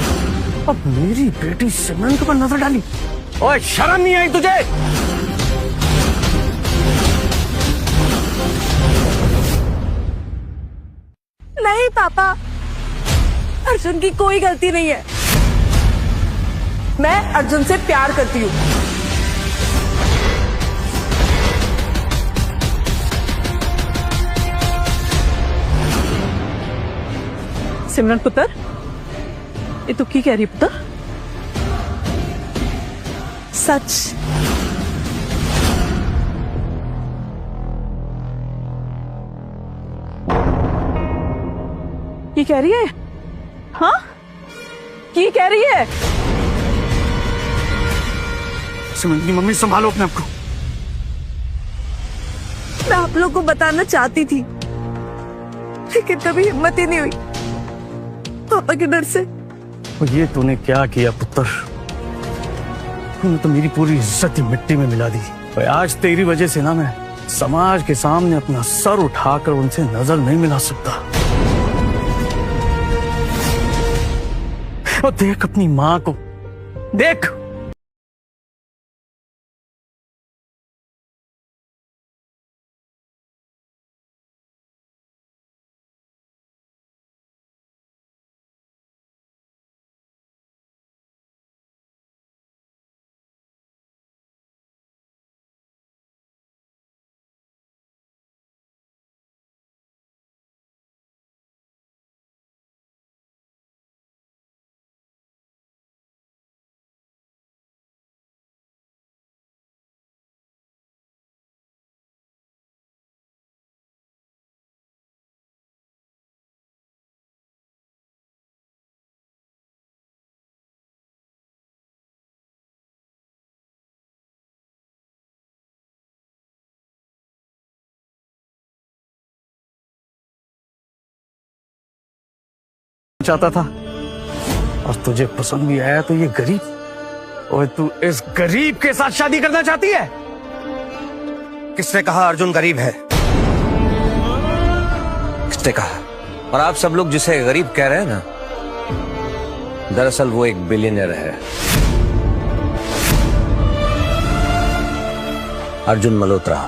अब मेरी बेटी सिमरन के ऊपर नजर डाली। ओए शर्म नहीं आई तुझे? नहीं पापा, अर्जुन की कोई गलती नहीं है। मैं अर्जुन से प्यार करती हूँ। सिमरन पुत्र, ये तू की कह रही पुत्र? सच। की कह रही है? हाँ की कह रही है? सिमरन की मम्मी संभालो अपने आप को। मैं आप लोग को बताना चाहती थी लेकिन कभी हिम्मत ही नहीं हुई पापा के डर से। और ये तूने क्या किया पुत्र? तूने तो मेरी पूरी इज्जत ही मिट्टी में मिला दी। और आज तेरी वजह से ना मैं समाज के सामने अपना सर उठाकर उनसे नजर नहीं मिला सकता। और देख अपनी माँ को, देख चाहता था और तुझे पसंद भी आया तो ये गरीब, और तू इस गरीब के साथ शादी करना चाहती है? किसने कहा अर्जुन गरीब है? किसने कहा? और आप सब लोग जिसे गरीब कह रहे हैं ना, दरअसल वो एक बिलियनर है। अर्जुन मल्होत्रा,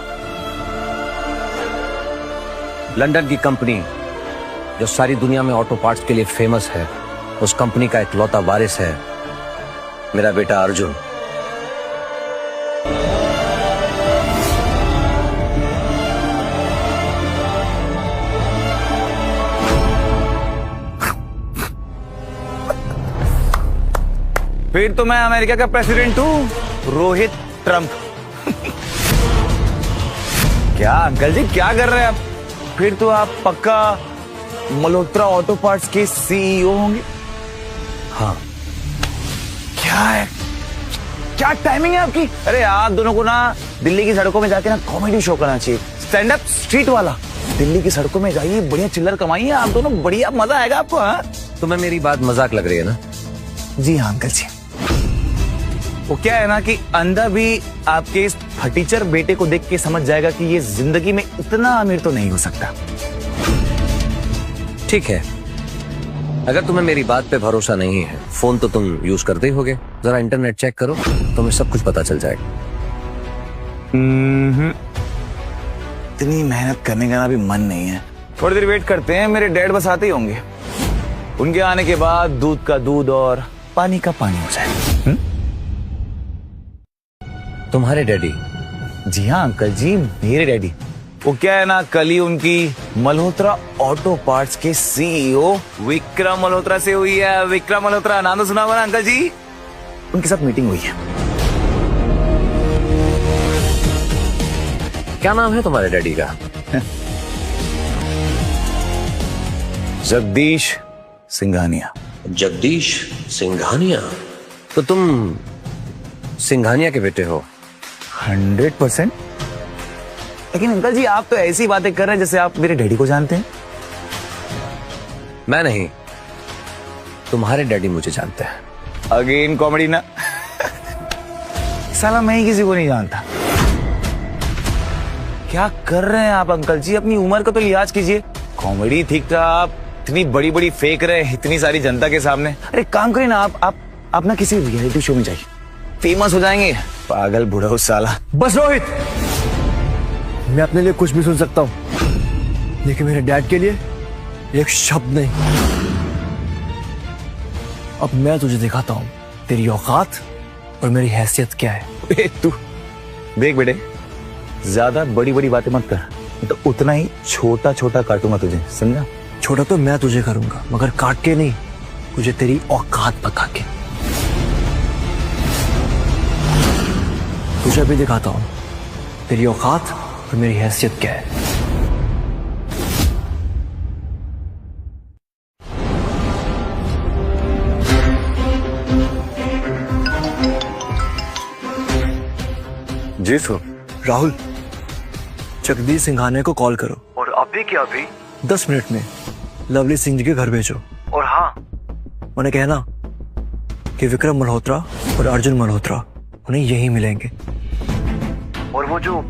लंदन की कंपनी जो सारी दुनिया में ऑटो पार्ट्स के लिए फेमस है, उस कंपनी का इकलौता वारिस है मेरा बेटा अर्जुन। फिर तो मैं अमेरिका का प्रेसिडेंट हूँ, रोहित ट्रंप। क्या अंकल जी क्या कर रहे हैं आप? फिर तो आप पक्का मल्होत्रा ऑटो पार्ट्स के सीईओ होंगे। हाँ। क्या है, क्या टाइमिंग है आपकी? अरे आप दोनों को ना दिल्ली की सड़कों में जाके ना कॉमेडी शो करना चाहिए, स्टैंड अप स्ट्रीट वाला। दिल्ली की सड़कों में जाइए, बढ़िया चिल्लर कमाइए आप दोनों, बढ़िया मजा आएगा आपको। हाँ, तुम्हें मेरी बात मजाक लग रही है ना? जी हाँ अंकल जी। वो क्या है ना कि अंधा भी आपके इस फटीचर बेटे को देख के समझ जाएगा कि ये जिंदगी में इतना अमीर तो नहीं हो सकता। ठीक है, अगर तुम्हें मेरी बात पे भरोसा नहीं है, फोन तो तुम यूज करते ही होगे, जरा इंटरनेट चेक करो, तुम्हें सब कुछ पता चल जाएगा। इतनी मेहनत करने का ना भी मन नहीं है। थोड़ी देर वेट करते हैं, मेरे डैड बस आते ही होंगे। उनके आने के बाद दूध का दूध और पानी का पानी हो जाएगा। तुम्हारे डैडी? जी हाँ अंकल जी, मेरे डैडी। वो क्या है ना, कल ही उनकी मल्होत्रा ऑटो पार्ट्स के सीईओ विक्रम मल्होत्रा से हुई है। विक्रम मल्होत्रा नाम तो सुना हुआ ना अंकल जी? उनके साथ मीटिंग हुई है। क्या नाम है तुम्हारे डैडी का? जगदीश सिंघानिया। जगदीश सिंघानिया? तो तुम सिंघानिया के बेटे हो? 100%। लेकिन अंकल जी आप तो ऐसी बातें कर रहे हैं जैसे आप मेरे डैडी को जानते हैं। मैं नहीं, तुम्हारे डैडी मुझे जानते हैं। अगेन कॉमेडी ना। साला मैं ही किसी को नहीं जानता। क्या कर रहे हैं आप अंकल जी? अपनी उम्र का तो लिहाज कीजिए। कॉमेडी ठीक था, आप इतनी बड़ी बड़ी फेंक रहे हैं इतनी सारी जनता के सामने। अरे काम करें ना, आप ना किसी रियलिटी शो में जाइए, फेमस हो जाएंगे। पागल बूढ़ा उस साला। बस रोहित, मैं अपने लिए कुछ भी सुन सकता हूं, लेकिन मेरे डैड के लिए एक शब्द नहीं। अब मैं तुझे दिखाता हूं तेरी औकात और मेरी हैसियत क्या है। तू देख बेटे, ज्यादा बड़ी बड़ी बातें मत कर, तो उतना ही छोटा छोटा काटूंगा तुझे, समझा? छोटा तो मैं तुझे करूंगा, मगर काट के नहीं, तुझे तेरी औकात बता के। तुझे भी दिखाता हूं तेरी औकात और मेरी हैसियत क्या है। जी सर। राहुल, जगदीश सिंघानिया को कॉल करो, और अभी क्या अभी 10 मिनट में लवली सिंह जी के घर भेजो। और हाँ, उन्हें कहना कि विक्रम मल्होत्रा और अर्जुन मल्होत्रा उन्हें यहीं मिलेंगे। और वो जो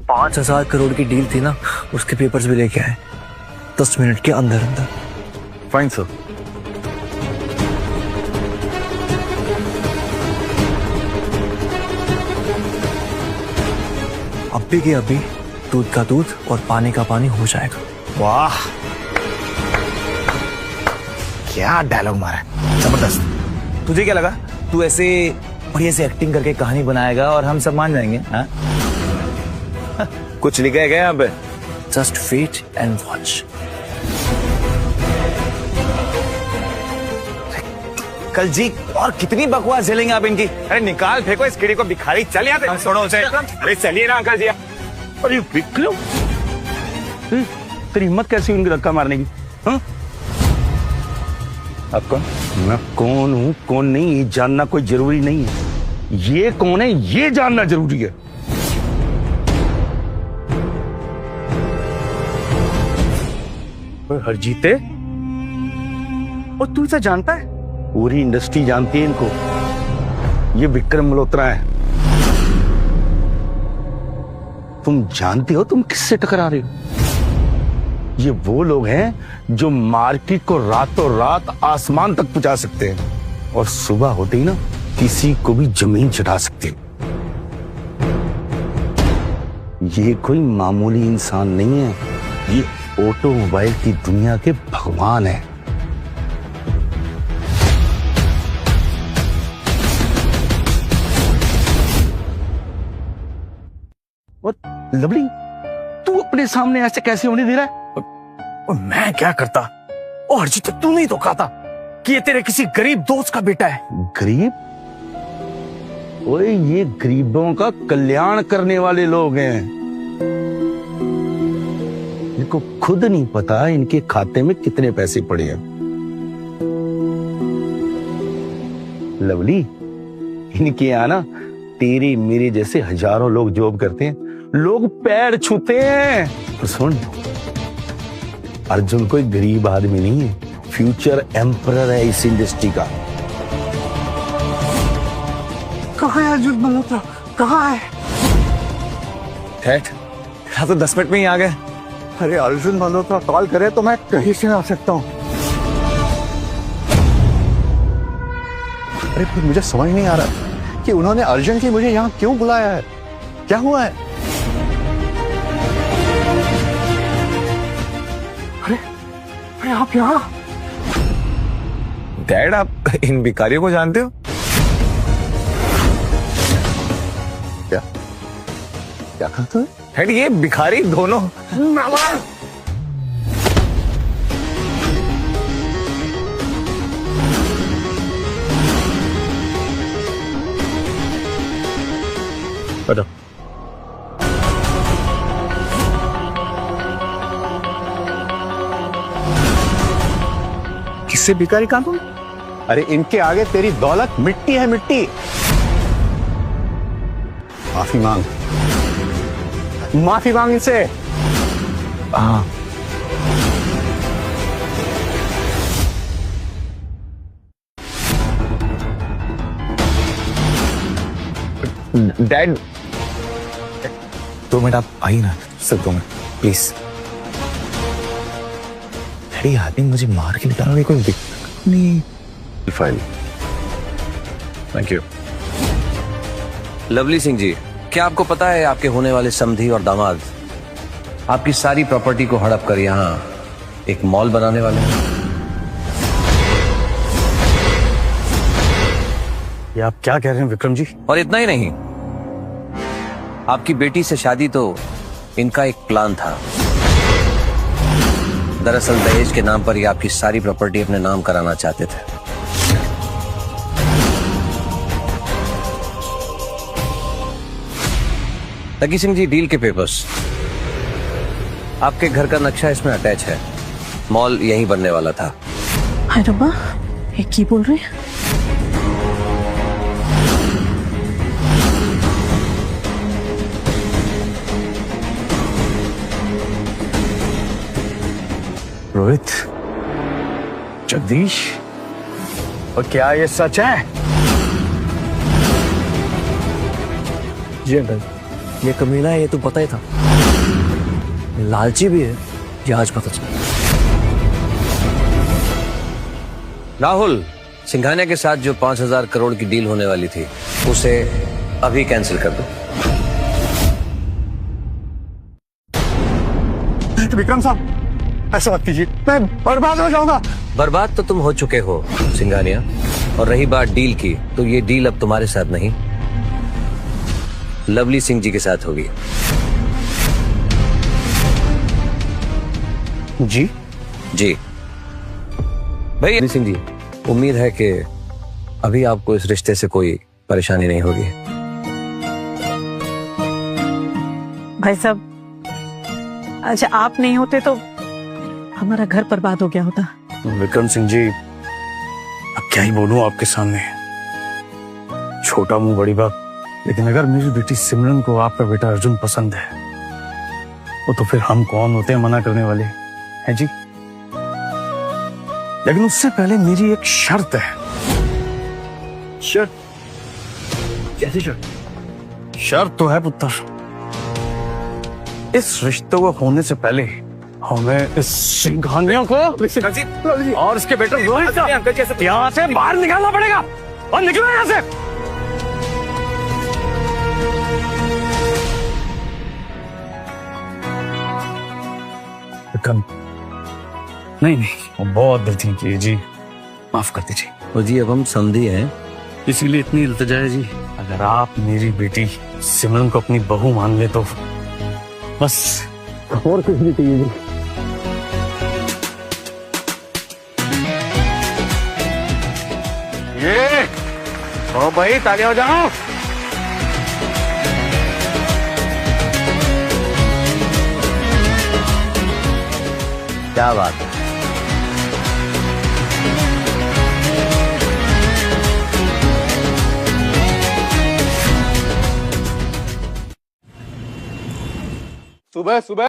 5,000 करोड़ की डील थी ना, उसके पेपर्स भी लेके आए 10 मिनट के अंदर अंदर। Fine sir. अभी के अभी दूध का दूध और पानी का पानी हो जाएगा। वाह, क्या डायलॉग मारा है, जबरदस्त। तुझे क्या लगा तू ऐसे बढ़िया से एक्टिंग करके कहानी बनाएगा और हम सब मान जाएंगे? हाँ? कुछ लिखा है क्या यहाँ पे? Just wait and watch. कल जी और कितनी बकवास झेलेंगे आप इनकी? अरे निकाल फेंको इस कीड़ी को, भिखारी। चल यहाँ से, छोड़ो उसे। अरे चलिए ना अंकल जी। अरे विक्रम, तेरी हिम्मत कैसी उनकी धक्का मारने की? हाँ? आप कौन? मैं कौन हूँ कौन नहीं ये जानना कोई जरूरी नहीं है, ये कौन है ये जानना जरूरी है। हरजीते, और तू इसे जानता है? पूरी इंडस्ट्री जानती है इनको। ये विक्रम मल्होत्रा है। तुम जानते हो तुम किससे टकरा रहे हो? ये वो लोग हैं जो मार्केट को रातों रात आसमान तक पहुंचा सकते हैं और सुबह होते ही ना किसी को भी जमीन चढ़ा सकते हैं। ये कोई मामूली इंसान नहीं है, ये ऑटोमोबाइल की दुनिया के भगवान है। और लवली, तू अपने सामने ऐसे कैसे होने दे रहा है? और मैं क्या करता? और अर्जित, तू नहीं तो कहता कि ये तेरे किसी गरीब दोस्त का बेटा है। गरीब? ओए, ये गरीबों का कल्याण करने वाले लोग हैं। इनको खुद नहीं पता इनके खाते में कितने पैसे पड़े हैं। लवली, इनके यहाँ ना तेरे मेरे जैसे हजारों लोग जॉब करते हैं, लोग पैर छूते हैं। और सुन, अर्जुन कोई गरीब आदमी नहीं है, फ्यूचर एम्परर है इस इंडस्ट्री का। कहाँ है अर्जुन मल्होत्रा? कहाँ है? डैड, आप तो 10 मिनट में ही आ गए। अरे अर्जुन मल्होत्रा कॉल करे तो मैं कहीं से आ सकता हूँ। अरे फिर मुझे समझ नहीं आ रहा कि उन्होंने अर्जुन की मुझे यहाँ क्यों बुलाया है। क्या हुआ है? अरे आप यहाँ? डैड, आप इन भिखारियों को जानते हो? क्या क्या कहा तूने? डैड, ये भिखारी दोनों। बताओ। किससे भिखारी कहां तुम? अरे इनके आगे तेरी दौलत मिट्टी है, मिट्टी। माफी मांग, माफी मांग इनसे। हाँ। डैड, 2 मिनट आप आई ना, सिर्फ 2 मिनट प्लीज। डैडी, आदमी मुझे मार के निकालोगे, कोई दिक्कत नहीं। Fine, thank you. Lovely Singh ji, क्या आपको पता है आपके होने वाले समधी और दामाद आपकी सारी प्रॉपर्टी को हड़प कर यहाँ एक मॉल बनाने वाले हैं? ये आप क्या कह रहे हैं विक्रम जी? और इतना ही नहीं, आपकी बेटी से शादी तो इनका एक प्लान था। दरअसल दहेज के नाम पर ये आपकी सारी प्रॉपर्टी अपने नाम कराना चाहते थे। लकी सिंह जी, डील के पेपर्स, आपके घर का नक्शा इसमें अटैच है। मॉल यहीं बनने वाला था। हाय रब्बा, ये की बोल रहे हैं? रोहित, जगदीश, और क्या ये सच है? जी अंकल, ये कमीना है, ये तो पता ही था। लालची भी है, ये आज पता चला। राहुल, सिंघानिया के साथ जो 5,000 करोड़ की डील होने वाली थी उसे अभी कैंसिल कर दो। विक्रम साहब, ऐसा मत कीजिए, मैं बर्बाद हो जाऊंगा। बर्बाद तो तुम हो चुके हो सिंघानिया, और रही बात डील की, तो ये डील अब तुम्हारे साथ नहीं, लवली सिंह जी के साथ होगी। जी जी भाई लवली सिंह जी, उम्मीद है कि अभी आपको इस रिश्ते से कोई परेशानी नहीं होगी। भाई साहब, अच्छा आप नहीं होते तो हमारा घर बर्बाद हो गया होता। विक्रम सिंह जी, अब क्या ही बोलूं आपके सामने, छोटा मुंह बड़ी बात। लेकिन अगर मेरी बेटी सिमरन को आपका बेटा अर्जुन पसंद है, तो फिर हम कौन होते हैं मना करने वाले, हैं जी? लेकिन उससे पहले मेरी एक शर्त है। शर्त? कैसी शर्त? शर्त तो है पुत्र, इस रिश्ते को होने से पहले हमें इस सिंघानिया को और इसके बेटे रोहित को यहाँ से बाहर निकालना पड़ेगा। और निकलो यहाँ से। नहीं नहीं, बहुत गलती की जी, माफ कर दीजिए। और जी अब हम समझी हैं, इसीलिए इतनी इल्तिजा है जी। अगर आप मेरी बेटी सिमरन को अपनी बहू मान ले तो बस और कुछ नहीं चाहिए जी। ये ओ भाई ताले हो जाओ। क्या बात है। सुबह सुबह